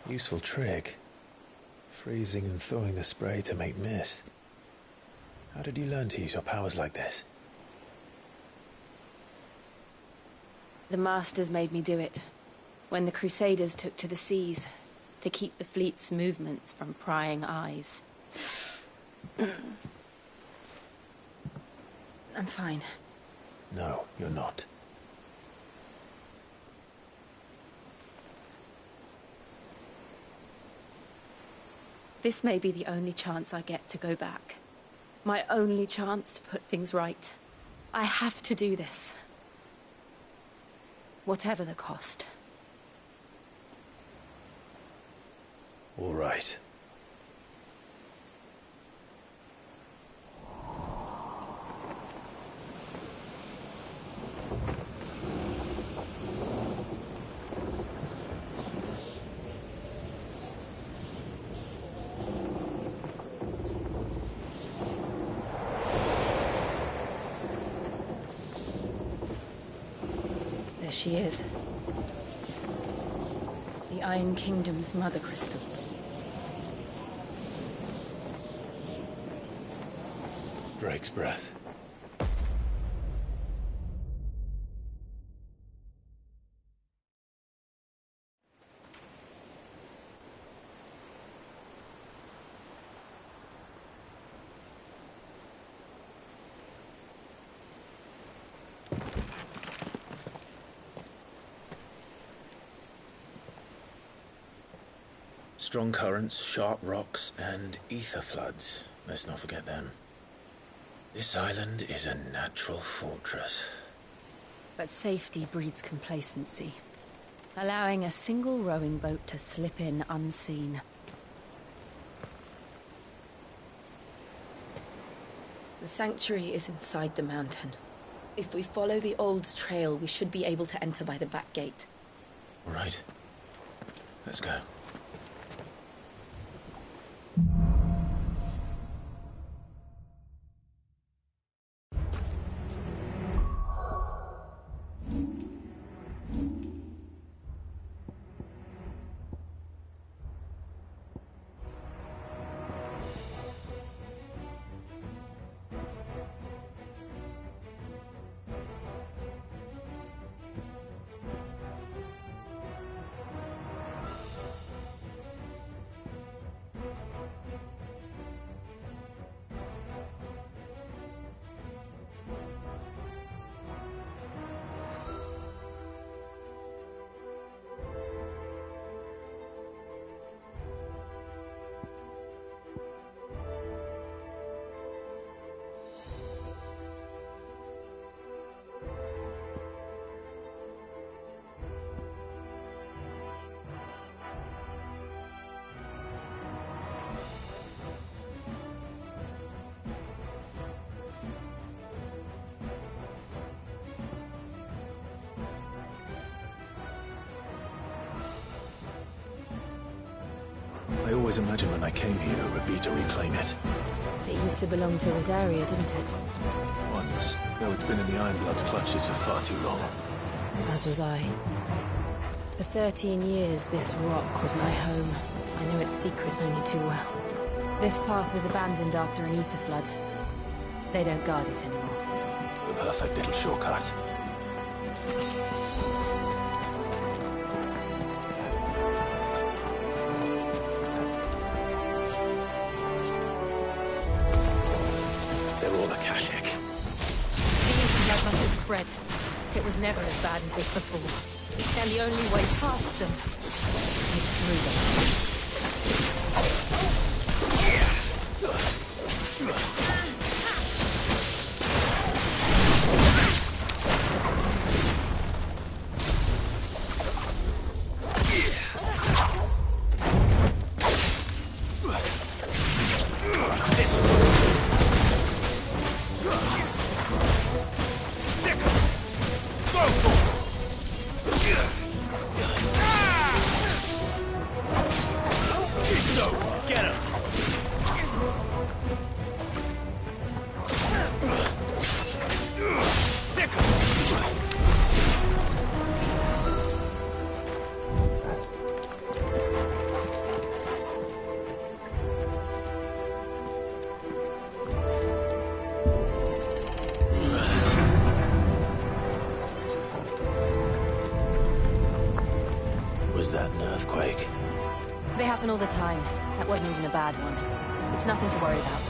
Useful trick. Freezing and thawing the spray to make mist. How did you learn to use your powers like this? The Masters made me do it. When the Crusaders took to the seas, to keep the fleet's movements from prying eyes. I'm fine. No, you're not. This may be the only chance I get to go back. My only chance to put things right. I have to do this. Whatever the cost. All right. There she is. The Iron Kingdom's Mother Crystal. Drake's breath. Strong currents, sharp rocks, and ether floods. Let's not forget them. This island is a natural fortress. But safety breeds complacency. Allowing a single rowing boat to slip in unseen. The sanctuary is inside the mountain. If we follow the old trail, we should be able to enter by the back gate. All right. Let's go. I always imagined when I came here it would be to reclaim it. It used to belong to Rosaria, didn't it? Once, though it's been in the Ironblood's clutches for far too long. As was I. For 13 years, this rock was my home. I know its secrets only too well. This path was abandoned after an ether flood. They don't guard it anymore. The perfect little shortcut. They're all Akashic. The ether flood must have spread. It was never as bad as this before. And the only way past them is through them. Was that an earthquake? They happen all the time. That wasn't even a bad one. It's nothing to worry about.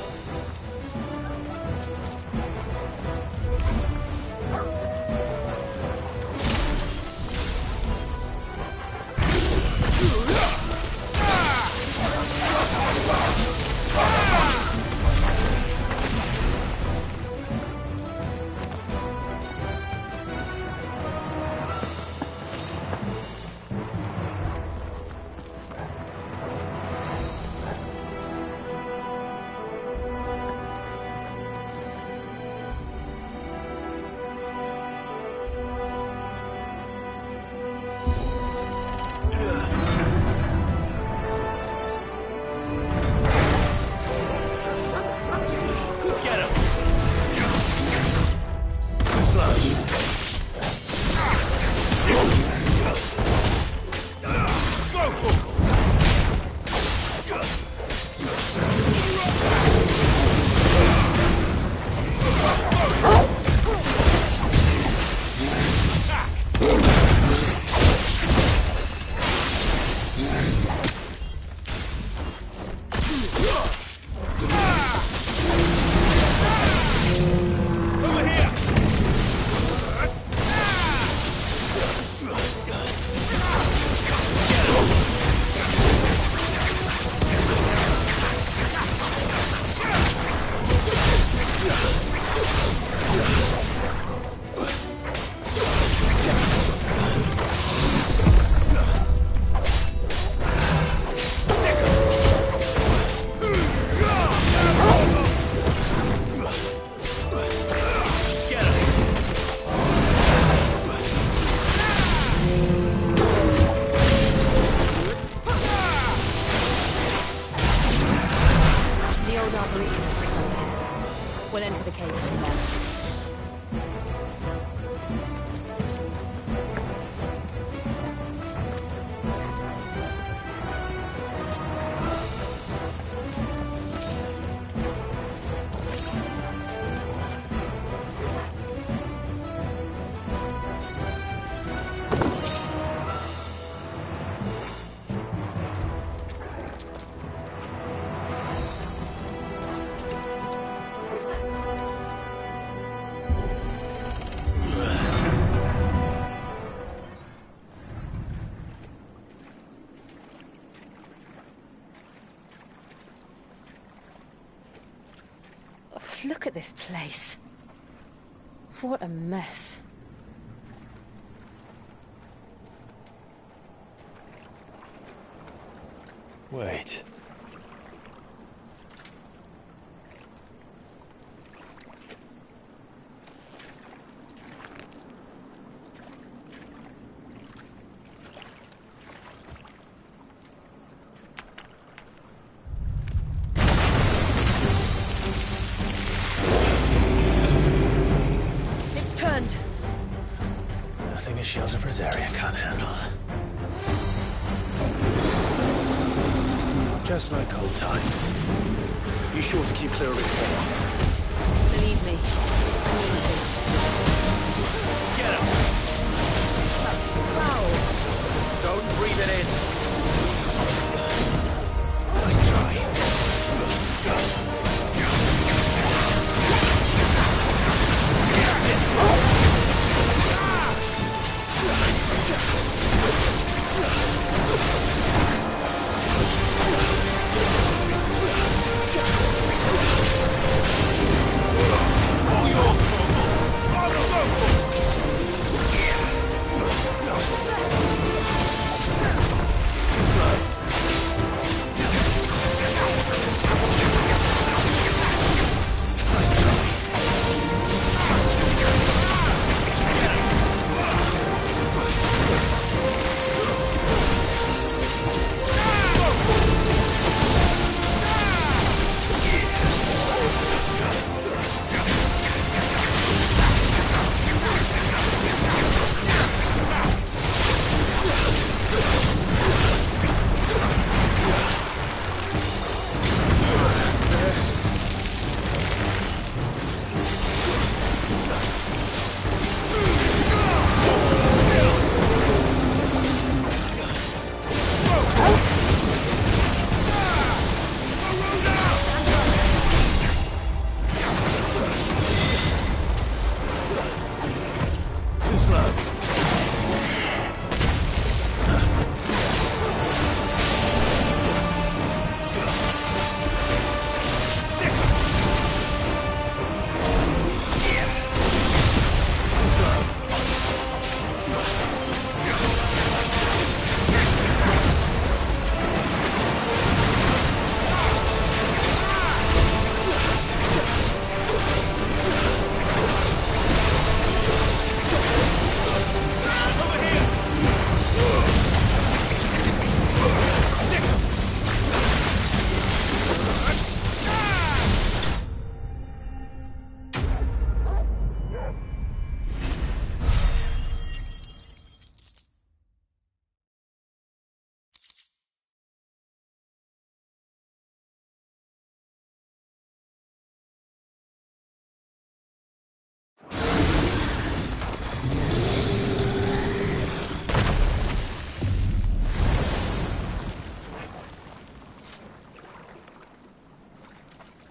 We'll enter the caves from there. Look at this place. What a mess. Wait. Nothing a shield of Rosaria can't handle. Just like old times. Be sure to keep clear of its paw. Believe me, I need to. Get him! That's foul. Don't breathe it in. Nice try.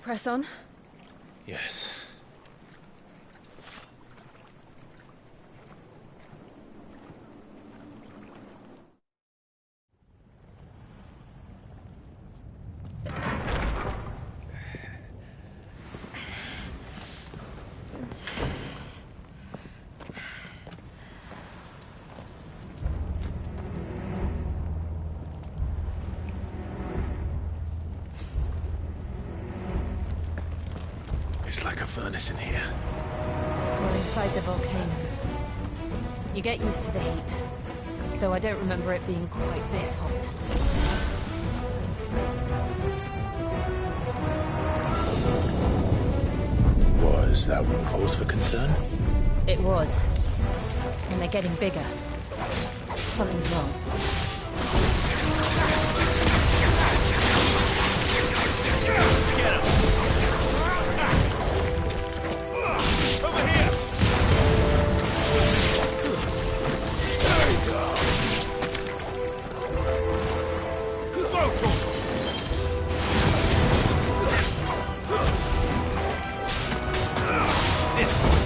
Press on. Yes. It's like a furnace in here. We're inside the volcano. You get used to the heat, though I don't remember it being quite this hot. Was that one cause for concern? It was. And they're getting bigger. Something's wrong. Get him! Over here! There you go! This one!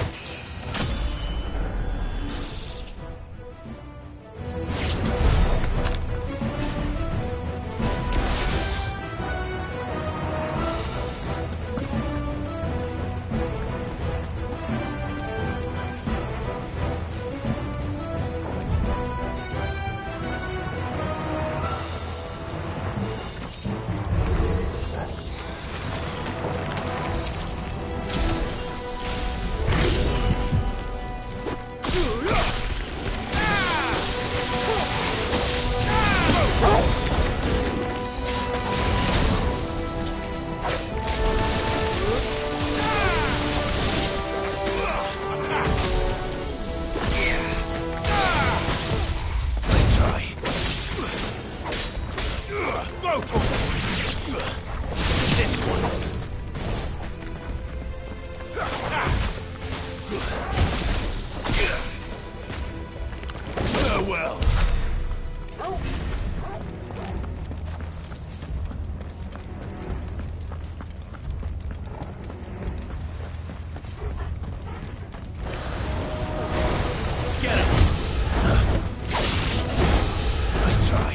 well. Nice try.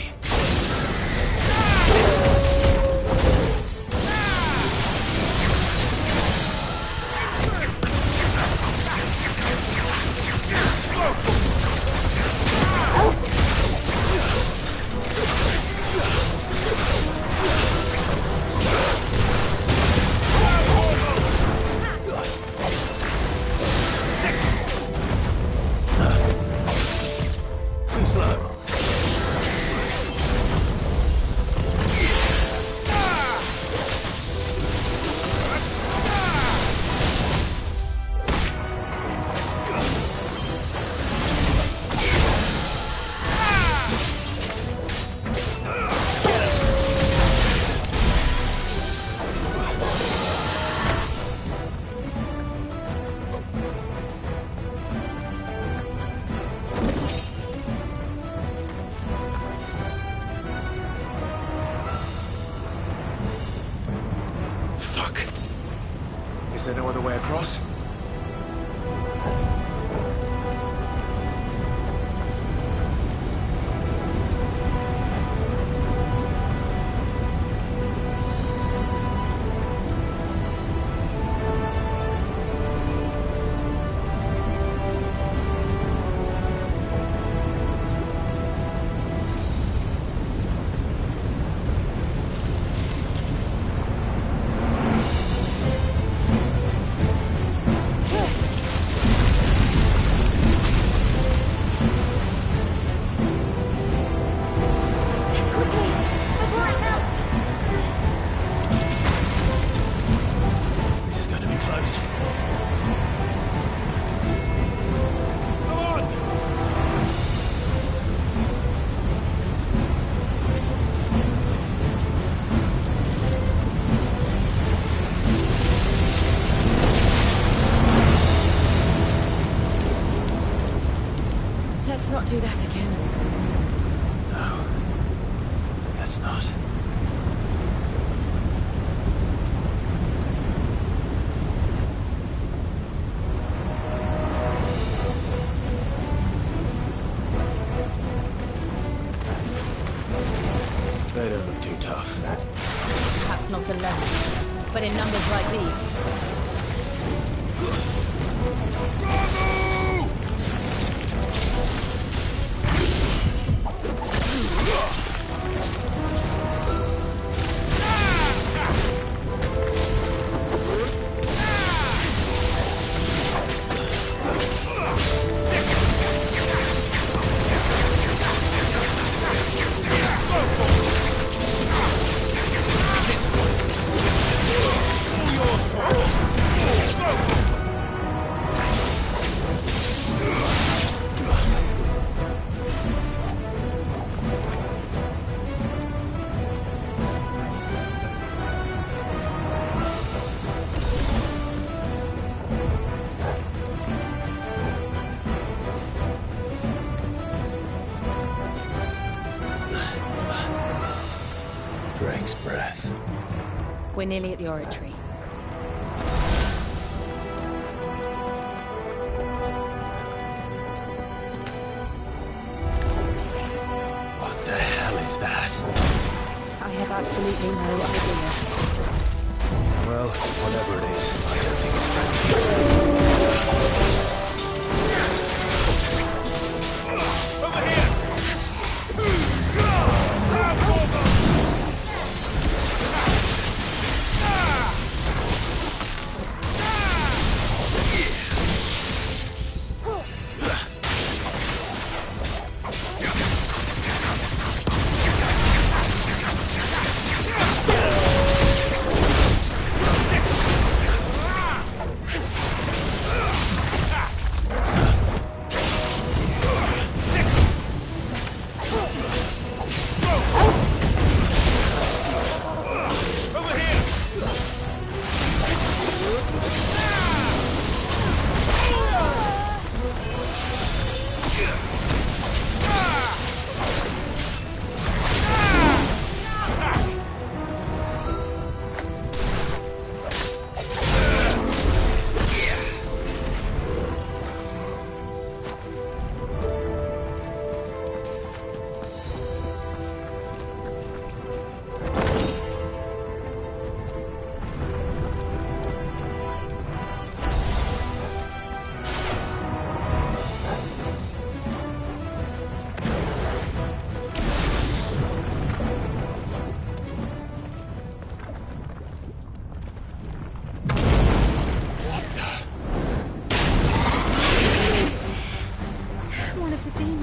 Too slow. Fuck. Is there no other way across? This is going to be close. Come on! Let's not do that again. No. Guess not. They don't look too tough. Perhaps not alone, but in numbers like these. Drake's breath. We're nearly at the oratory. What the hell is that? I have absolutely no idea. Well, whatever it is, I don't think it's friendly.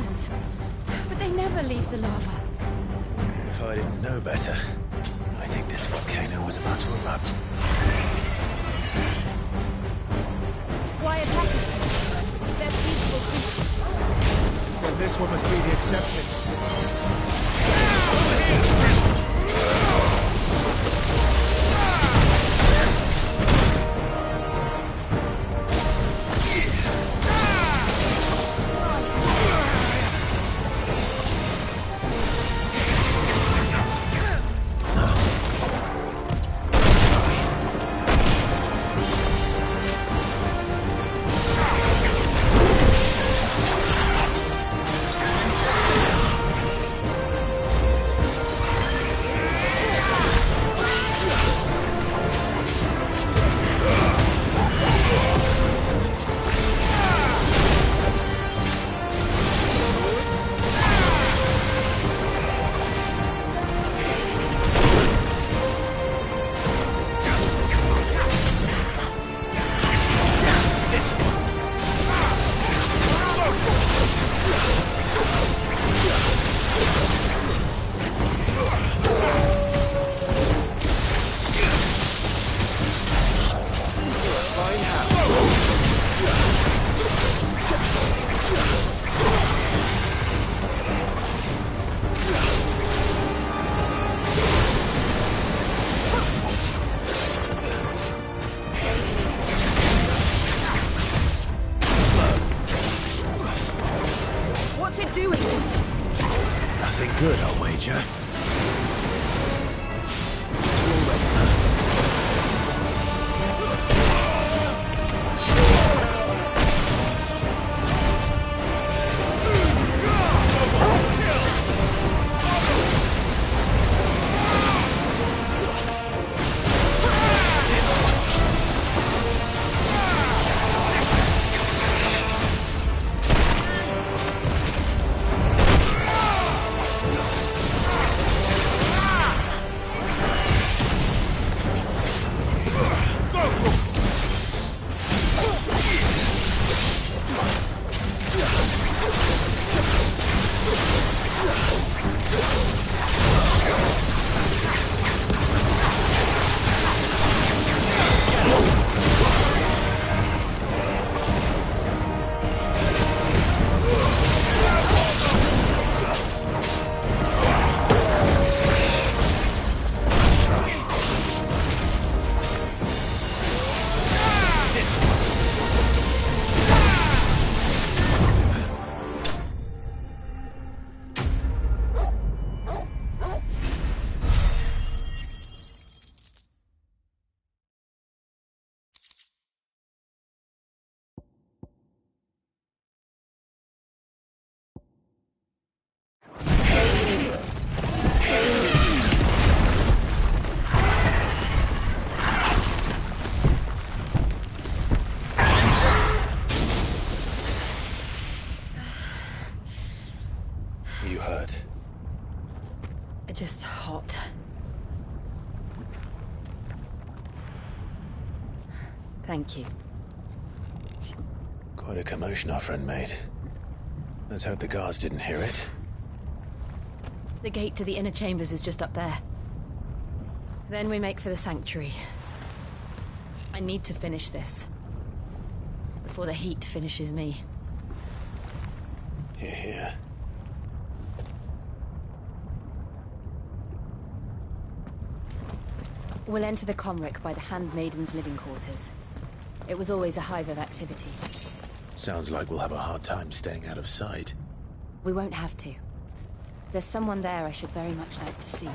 demons. But they never leave the lava. If I didn't know better, I think this volcano was about to erupt. Why attack us? They're peaceful creatures. Then this one must be the exception. What's it doing? Nothing good, I'll wager. You hurt? Just hot. Thank you. Quite a commotion our friend made. Let's hope the guards didn't hear it. The gate to the inner chambers is just up there. Then we make for the sanctuary. I need to finish this. Before the heat finishes me. Hear, hear. We'll enter the Comric by the Handmaiden's living quarters. It was always a hive of activity. Sounds like we'll have a hard time staying out of sight. We won't have to. There's someone there I should very much like to see.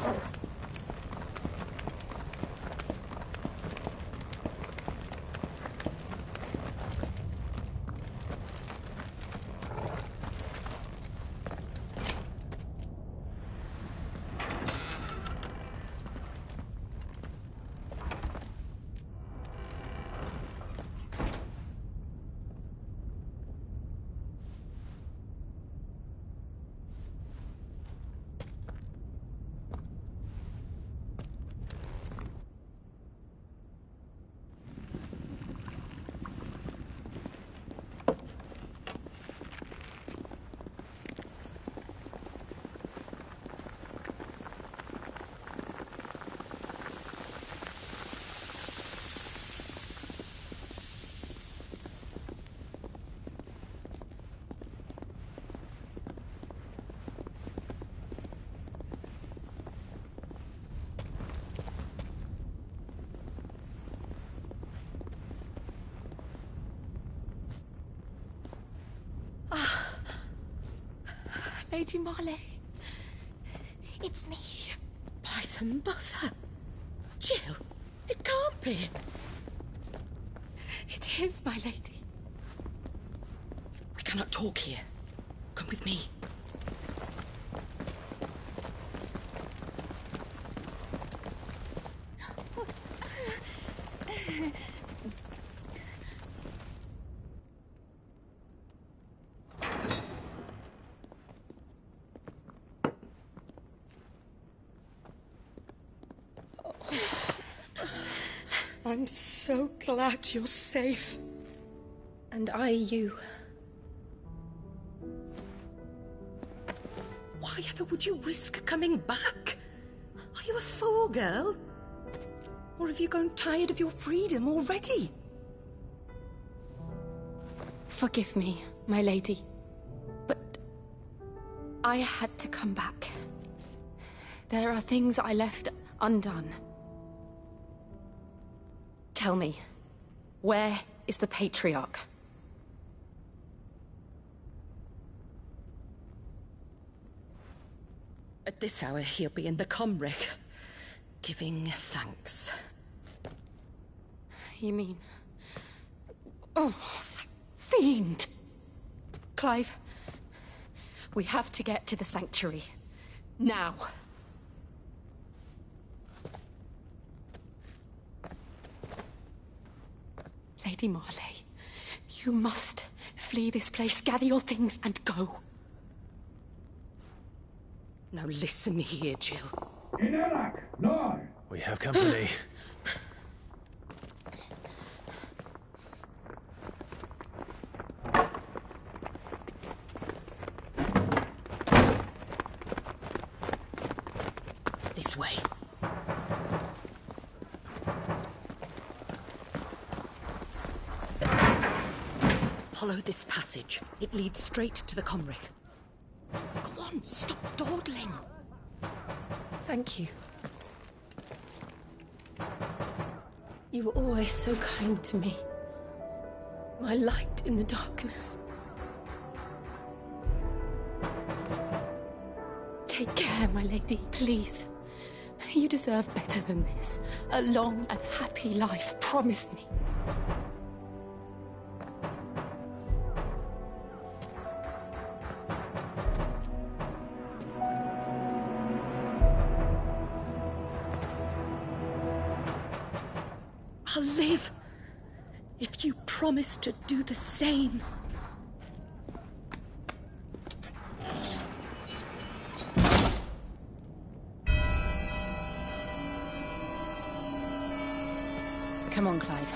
Lady Marley. It's me. By the mother. Jill, it can't be. It is, my lady. We cannot talk here. Come with me. I'm so glad you're safe. And I you. Why ever would you risk coming back? Are you a fool, girl? Or have you grown tired of your freedom already? Forgive me, my lady. But I had to come back. There are things I left undone. Tell me, where is the Patriarch? At this hour, he'll be in the Comric, giving thanks. You mean... Oh, that fiend! Clive, we have to get to the Sanctuary. Now. Lady Marley, you must flee this place, gather your things, and go. Now listen here, Jill. We have company. This way. Follow this passage. It leads straight to the Comric. Go on, stop dawdling. Thank you. You were always so kind to me. My light in the darkness. Take care, my lady, please. You deserve better than this. A long and happy life, promise me. I'll live if you promise to do the same. Come on, Clive.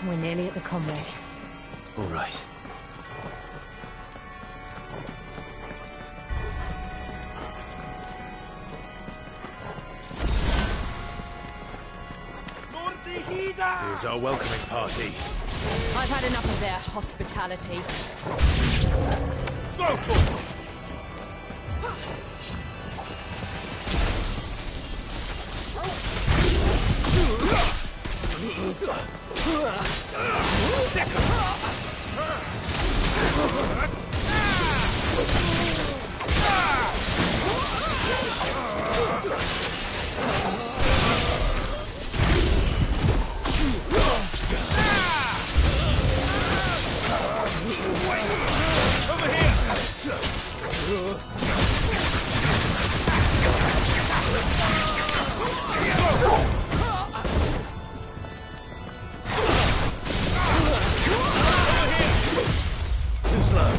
We're nearly at the Comric. All right. Here's our welcoming party. I've had enough of their hospitality. Go to Too slow.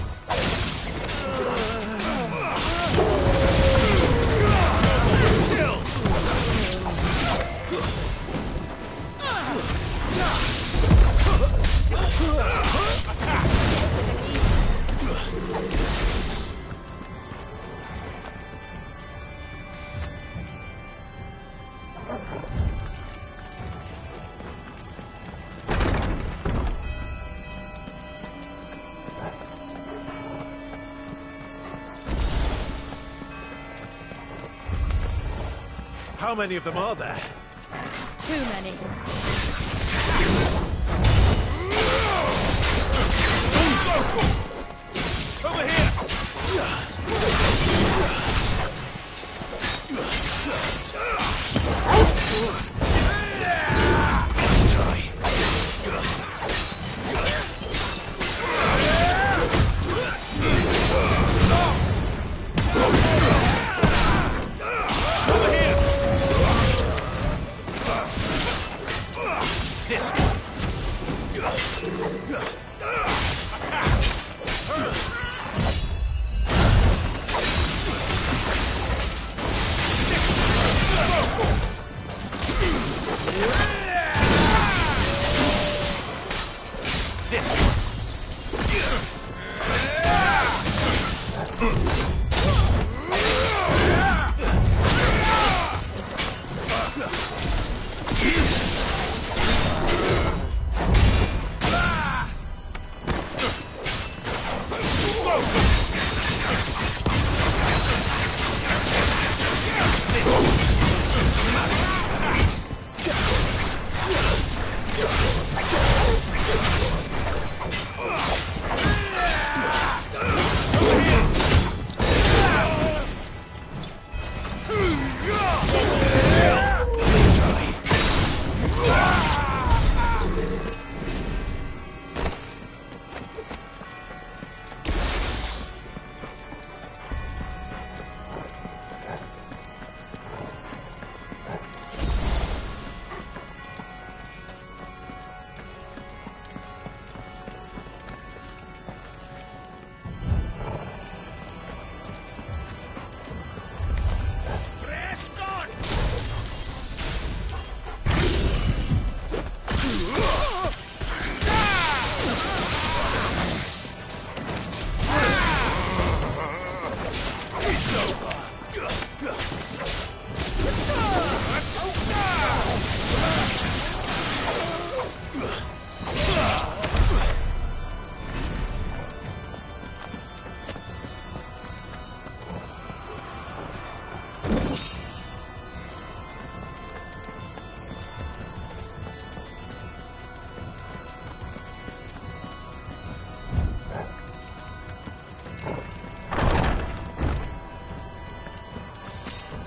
How many of them are there? Too many. Over here!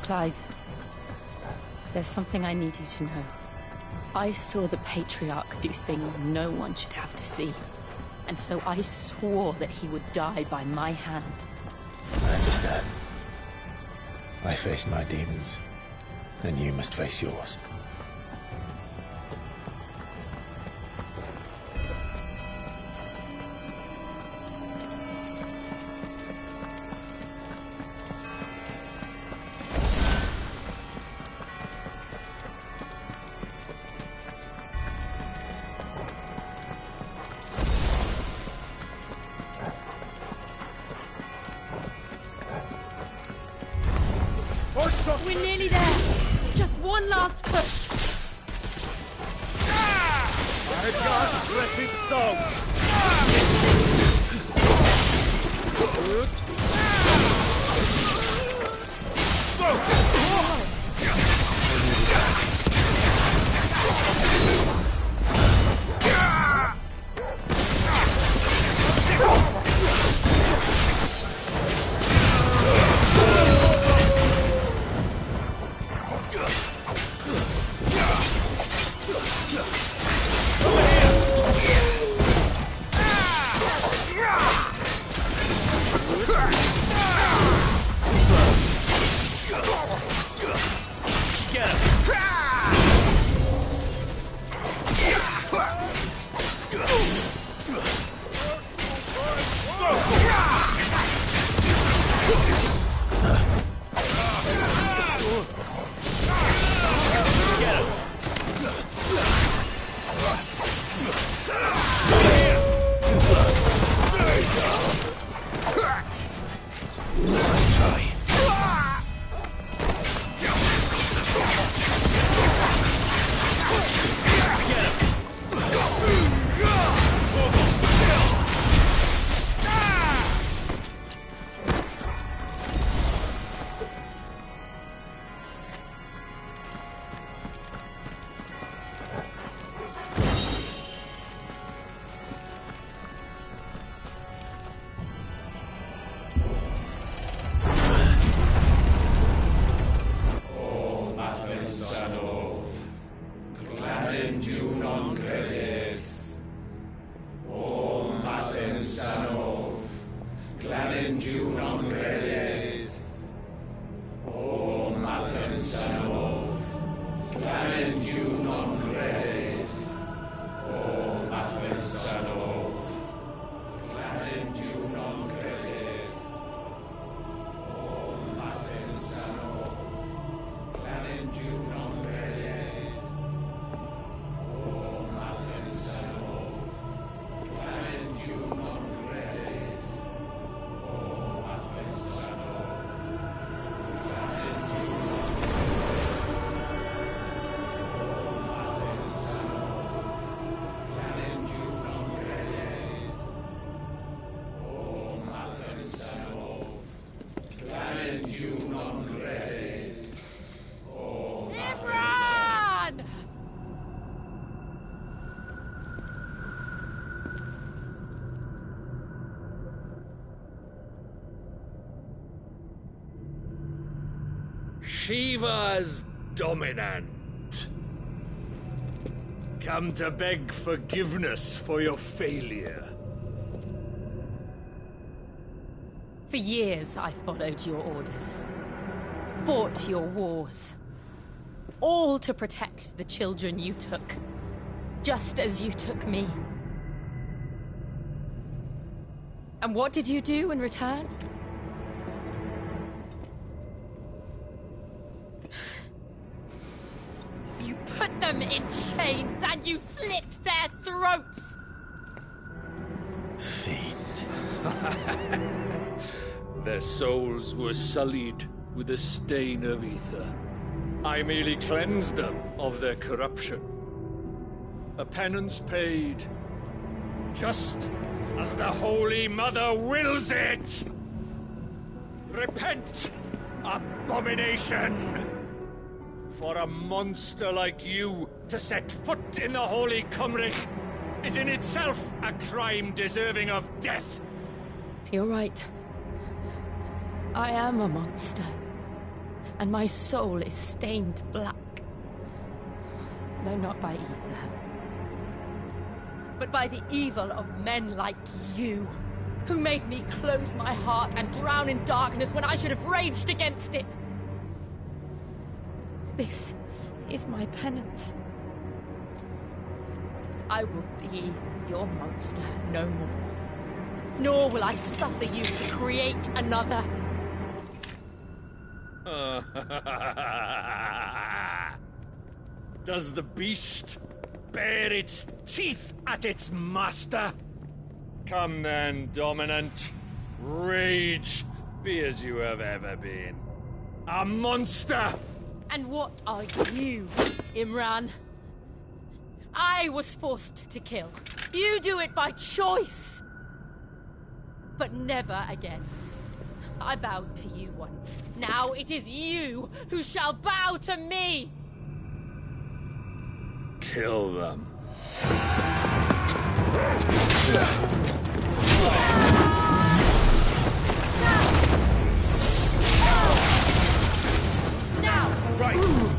Clive, there's something I need you to know. I saw the Patriarch do things no one should have to see. And so I swore that he would die by my hand. I understand. I faced my demons, and you must face yours. We're nearly there. Just one last push. God's blessed soul. Ifran! Shiva's dominant. Come to beg forgiveness for your failure. For years, I followed your orders. Fought your wars. All to protect the children you took. Just as you took me. And what did you do in return? You put them in chains and you slit their throats! Fiend. Their souls were sullied with a stain of ether. I merely cleansed them of their corruption. A penance paid, just as the Holy Mother wills it! Repent, abomination! For a monster like you to set foot in the Holy Cymric is in itself a crime deserving of death. You're right. I am a monster. And my soul is stained black. Though not by either. But by the evil of men like you, who made me close my heart and drown in darkness when I should have raged against it. This is my penance. I will be your monster no more. Nor will I suffer you to create another. Does the beast bare its teeth at its master? Come then, Dominant. Rage, be as you have ever been. A monster! And what are you, Imran? I was forced to kill. You do it by choice. But never again. I bowed to you once. Now it is you who shall bow to me! Kill them. Now! Right!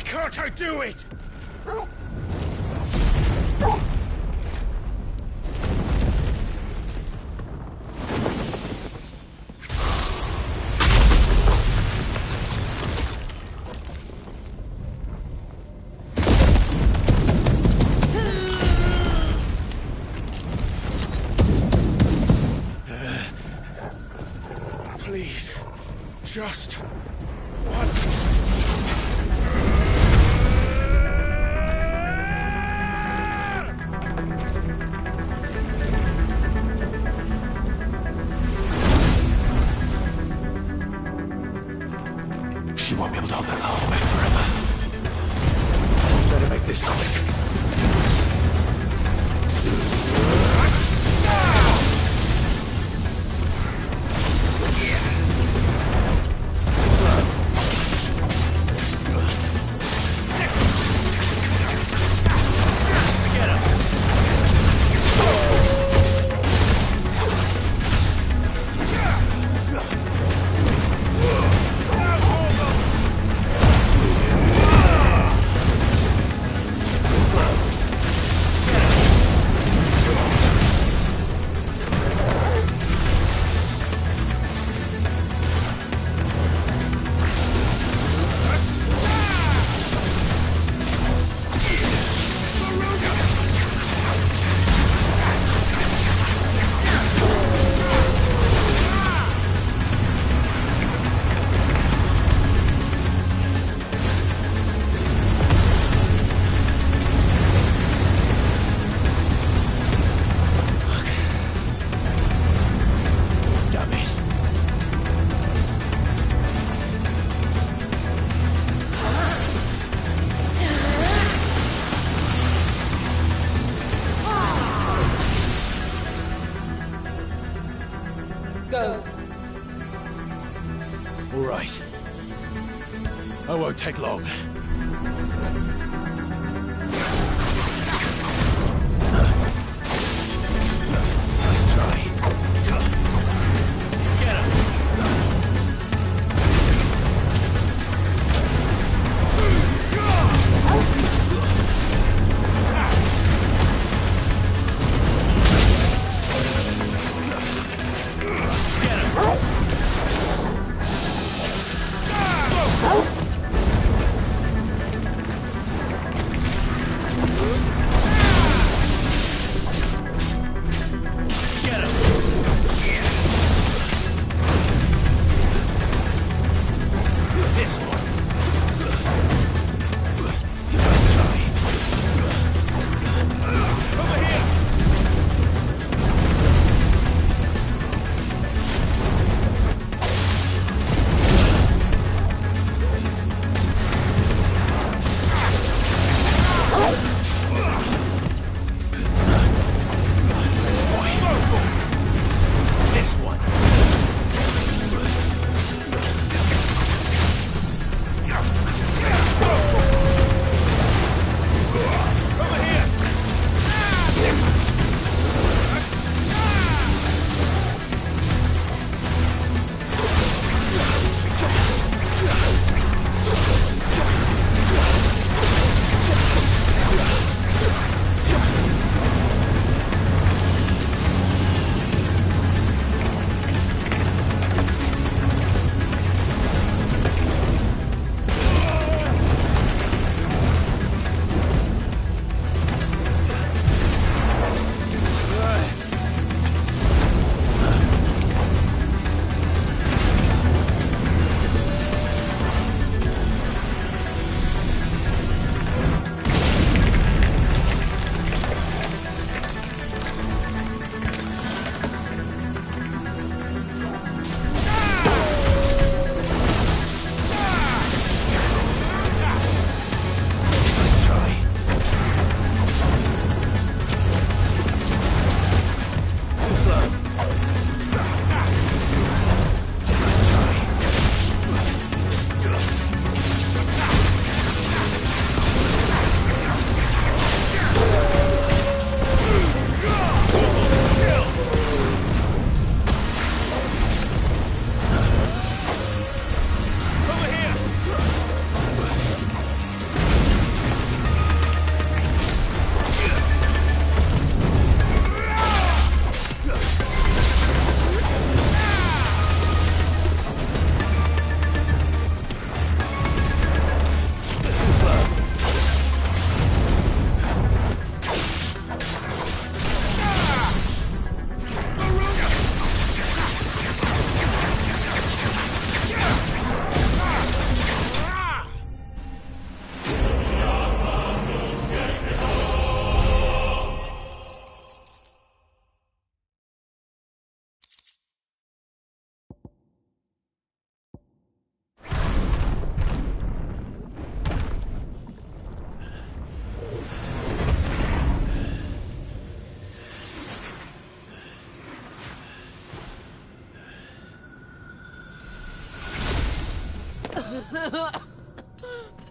Can't I do it? Just one. She won't be able to hold that half back forever. Better make this quick. Go. All right. I won't take long. Nice try. Get him!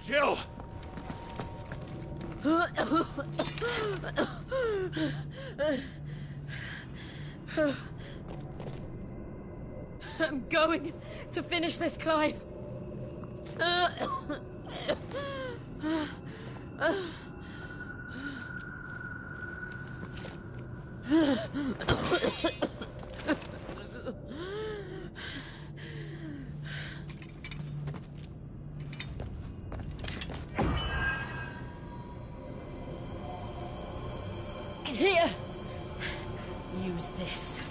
Jill! I'm going to finish this, Clive. Here! Use this.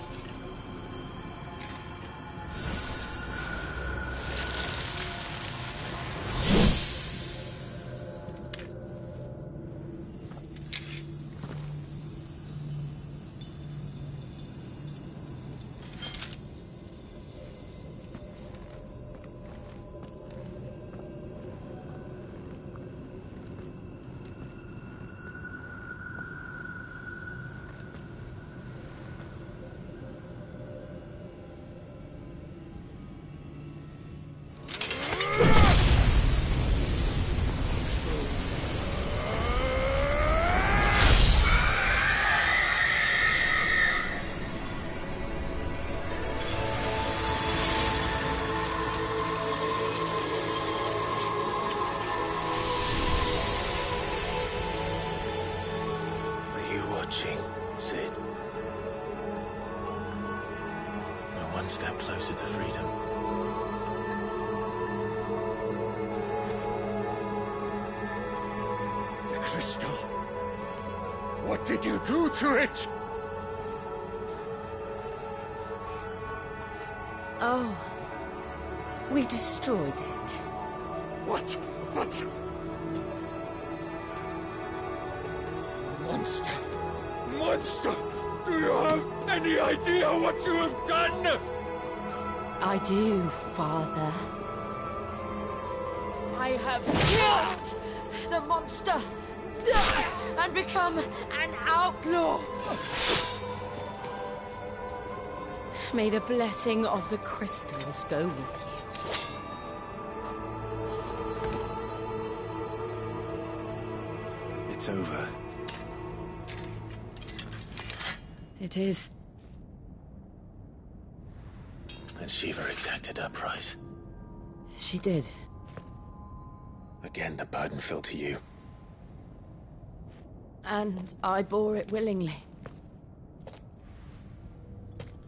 Watching, Sid. We're one step closer to freedom. The crystal. What did you do to it? Oh. We destroyed it. What? What? Monster! Monster! Do you have any idea what you have done? I do, Father. I have killed the monster and become an outlaw. May the blessing of the crystals go with you. It's over. It is. And Shiva exacted her price. She did. Again, the burden fell to you. And I bore it willingly.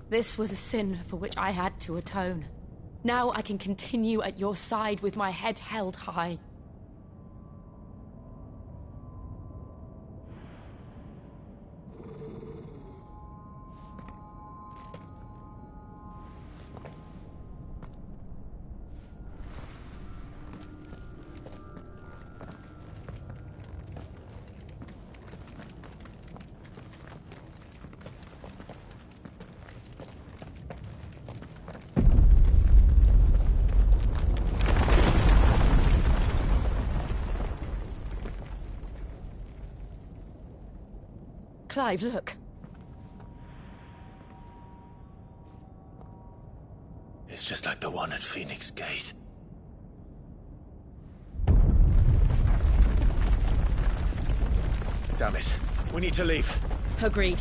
This was a sin for which I had to atone. Now I can continue at your side with my head held high. Clive, look. It's just like the one at Phoenix Gate. Damn it. We need to leave. Agreed.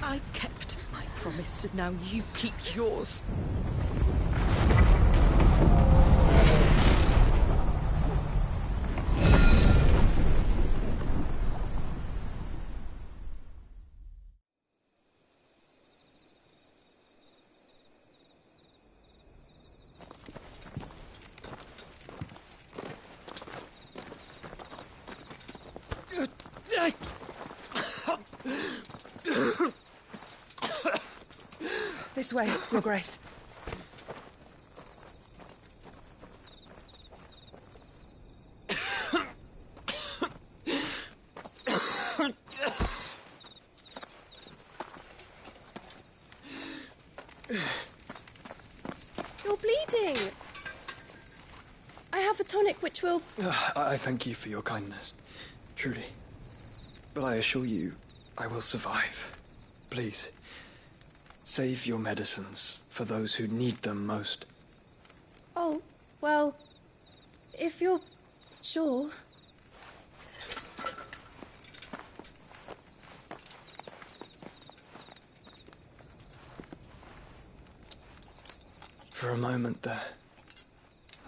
I kept my promise, and now you keep yours. This way, Your Grace. You're bleeding. I have a tonic which will... I thank you for your kindness, truly. But I assure you, I will survive. Please, save your medicines for those who need them most. Oh, well, if you're sure... For a moment there,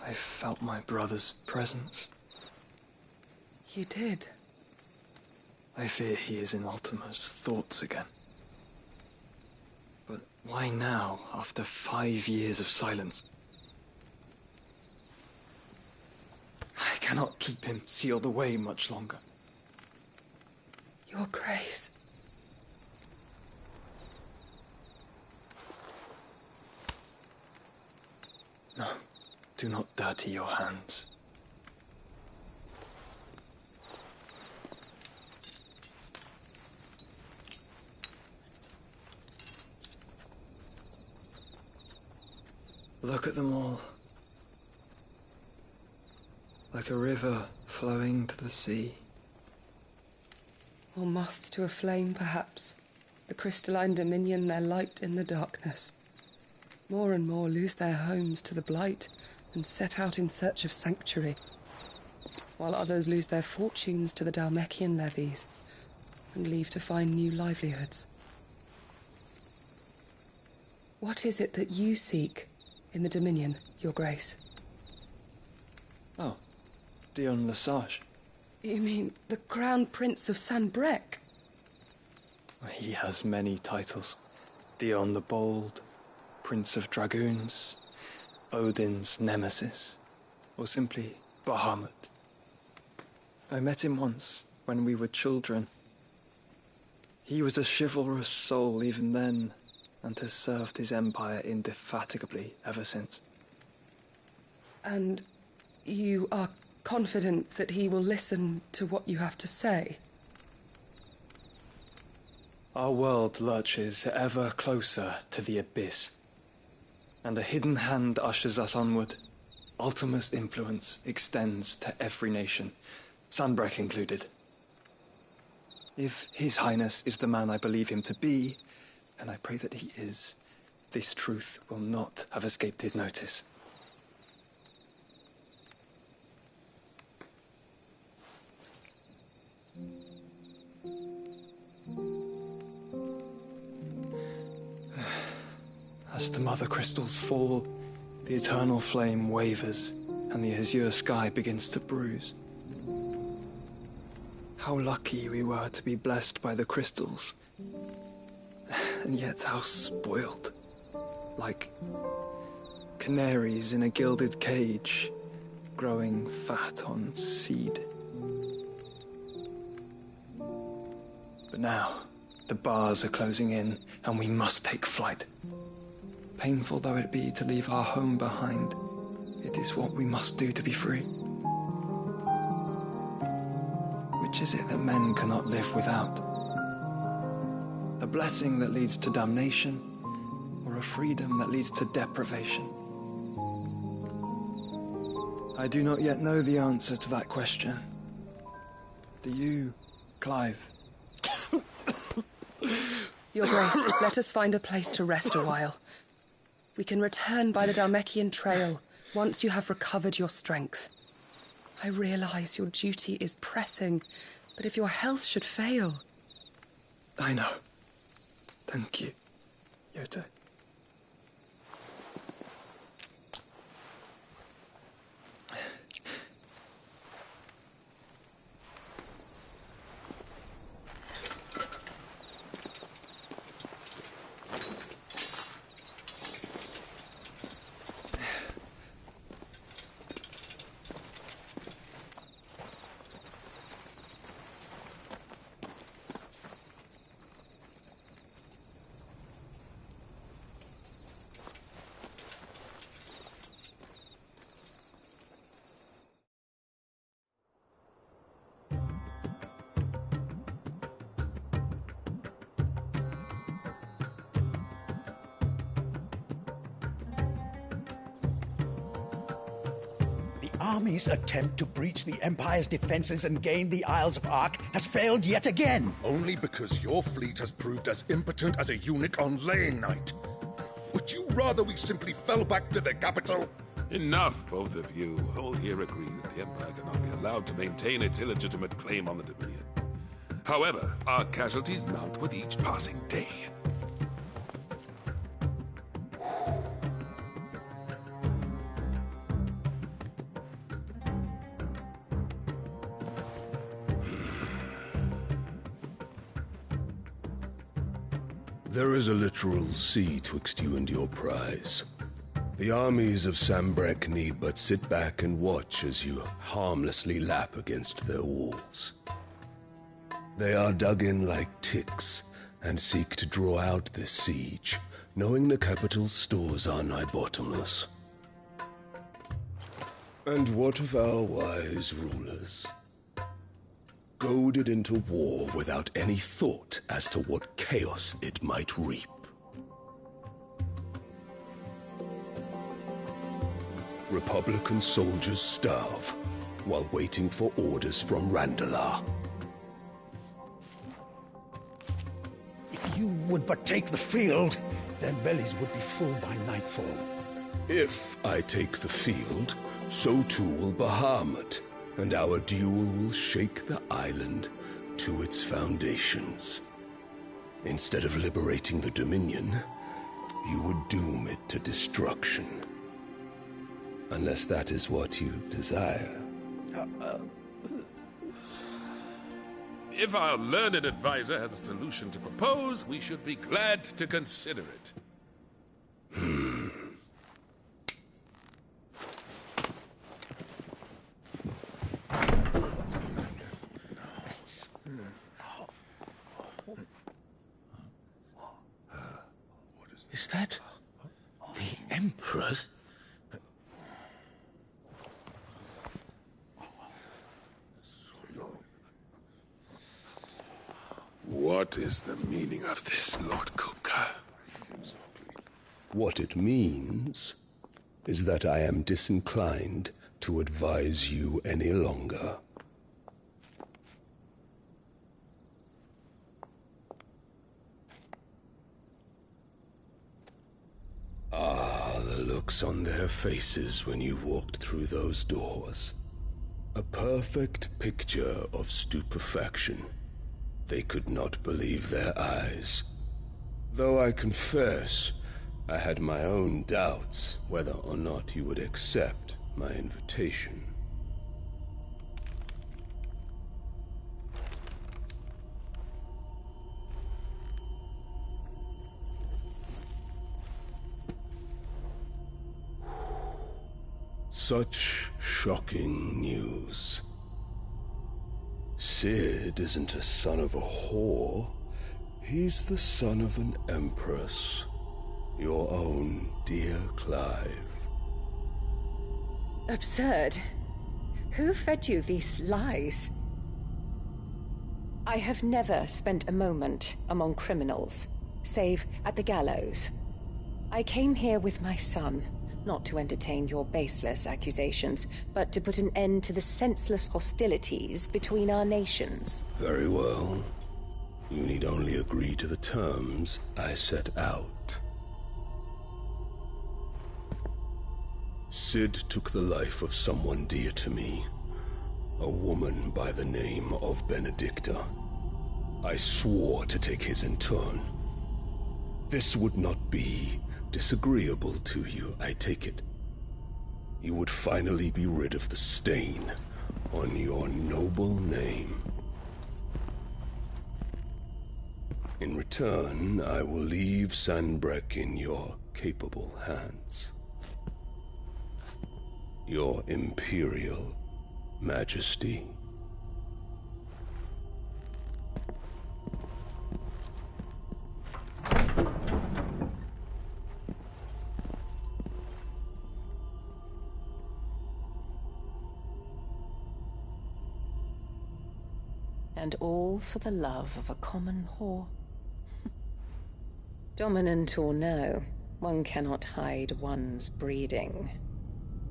I felt my brother's presence. You did? I fear he is in Ultima's thoughts again. But why now, after 5 years of silence? I cannot keep him sealed away much longer. Your Grace. No, do not dirty your hands. Look at them all. Like a river flowing to the sea. Or moths to a flame, perhaps. The crystalline dominion their light in the darkness. More and more lose their homes to the blight and set out in search of sanctuary, while others lose their fortunes to the Dhalmekian levies and leave to find new livelihoods. What is it that you seek in the Dominion, Your Grace? Oh, Dion Lesage. You mean the Crown Prince of Sanbreque? He has many titles. Dion the Bold, Prince of Dragoons, Odin's Nemesis, or simply Bahamut. I met him once, when we were children. He was a chivalrous soul even then, and has served his empire indefatigably ever since. And you are confident that he will listen to what you have to say? Our world lurches ever closer to the abyss, and a hidden hand ushers us onward. Ultima's influence extends to every nation, Sanbreque included. If His Highness is the man I believe him to be, and I pray that he is, this truth will not have escaped his notice. As the mother crystals fall, the eternal flame wavers, and the azure sky begins to bruise. How lucky we were to be blessed by the crystals, and yet how spoiled. Like canaries in a gilded cage, growing fat on seed. But now, the bars are closing in, and we must take flight. Painful though it be to leave our home behind, it is what we must do to be free. Which is it that men cannot live without? A blessing that leads to damnation, or a freedom that leads to deprivation? I do not yet know the answer to that question. Do you, Clive? Your Grace, let us find a place to rest a while. We can return by the Dhalmekian trail once you have recovered your strength. I realize your duty is pressing, but if your health should fail... I know. Thank you, Yote. army's attempt to breach the Empire's defenses and gain the Isles of Ark has failed yet again. Only because your fleet has proved as impotent as a eunuch on laying night. Would you rather we simply fell back to the capital? Enough, both of you. All here agree that the Empire cannot be allowed to maintain its illegitimate claim on the Dominion. However, our casualties mount with each passing day. There is a literal sea twixt you and your prize. The armies of Sanbreque need but sit back and watch as you harmlessly lap against their walls. They are dug in like ticks and seek to draw out this siege, knowing the capital's stores are nigh bottomless. And what of our wise rulers? Goaded into war without any thought as to what chaos it might reap. Republican soldiers starve while waiting for orders from Randalar. If you would but take the field, their bellies would be full by nightfall. If I take the field, so too will Bahamut, and our duel will shake the island to its foundations. Instead of liberating the Dominion, you would doom it to destruction. Unless that is what you desire. If our learned advisor has a solution to propose, we should be glad to consider it. Is that the Emperor's? What is the meaning of this, Lord Kupka? What it means is that I am disinclined to advise you any longer. Ah, the looks on their faces when you walked through those doors. A perfect picture of stupefaction. They could not believe their eyes. Though I confess, I had my own doubts whether or not you would accept my invitation. Such shocking news. Cid isn't a son of a whore. He's the son of an empress. Your own dear Clive. Absurd. Who fed you these lies? I have never spent a moment among criminals, save at the gallows. I came here with my son, not to entertain your baseless accusations, but to put an end to the senseless hostilities between our nations. Very well. You need only agree to the terms I set out. Cid took the life of someone dear to me, a woman by the name of Benedicta. I swore to take his in turn. This would not be disagreeable to you, I take it. You would finally be rid of the stain on your noble name. In return, I will leave Sanbreque in your capable hands. Your Imperial Majesty. And all for the love of a common whore. Dominant or no, one cannot hide one's breeding.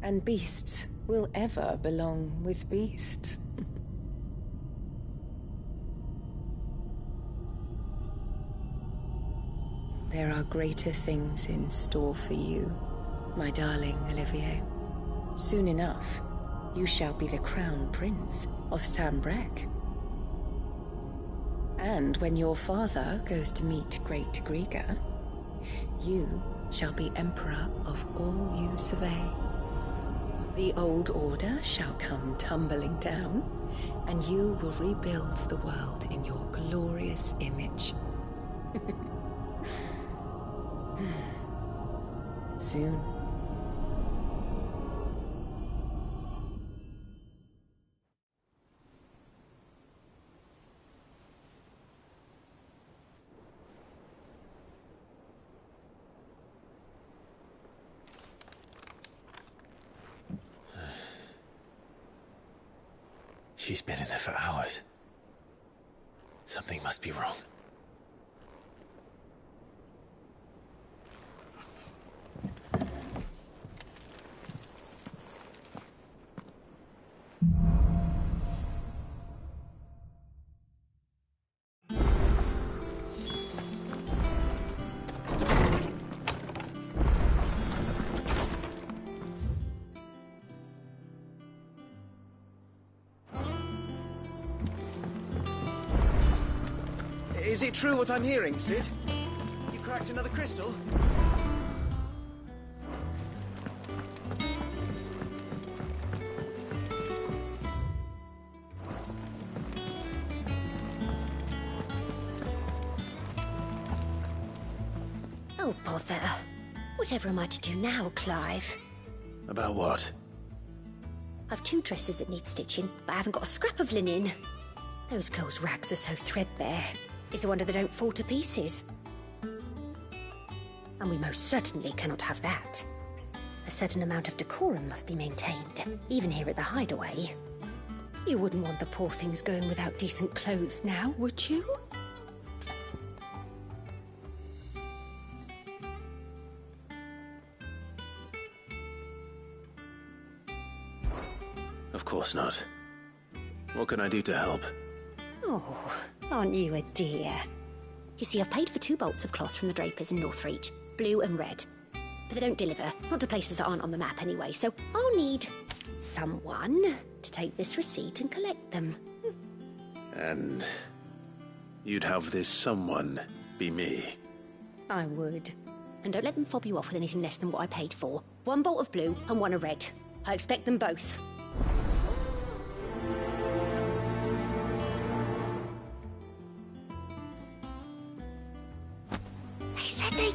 And beasts will ever belong with beasts. There are greater things in store for you, my darling Olivier. Soon enough, you shall be the crown prince of Sambrec. And when your father goes to meet Great Griga, you shall be emperor of all you survey. The old order shall come tumbling down, and you will rebuild the world in your glorious image. Soon. She's been in there for hours. Something must be wrong. Is it true what I'm hearing, Cid? You cracked another crystal? Oh, bother. Whatever am I to do now, Clive? About what? I've 2 dresses that need stitching, but I haven't got a scrap of linen. Those girls' rags are so threadbare. It's a wonder they don't fall to pieces. And we most certainly cannot have that. A certain amount of decorum must be maintained, even here at the Hideaway. You wouldn't want the poor things going without decent clothes now, would you? Of course not. What can I do to help? Oh, aren't you a dear? You see, I've paid for 2 bolts of cloth from the drapers in Northreach, blue and red. But they don't deliver, not to places that aren't on the map anyway, so I'll need someone to take this receipt and collect them. And you'd have this someone be me? I would. And don't let them fob you off with anything less than what I paid for. 1 bolt of blue and 1 of red. I expect them both. They said they...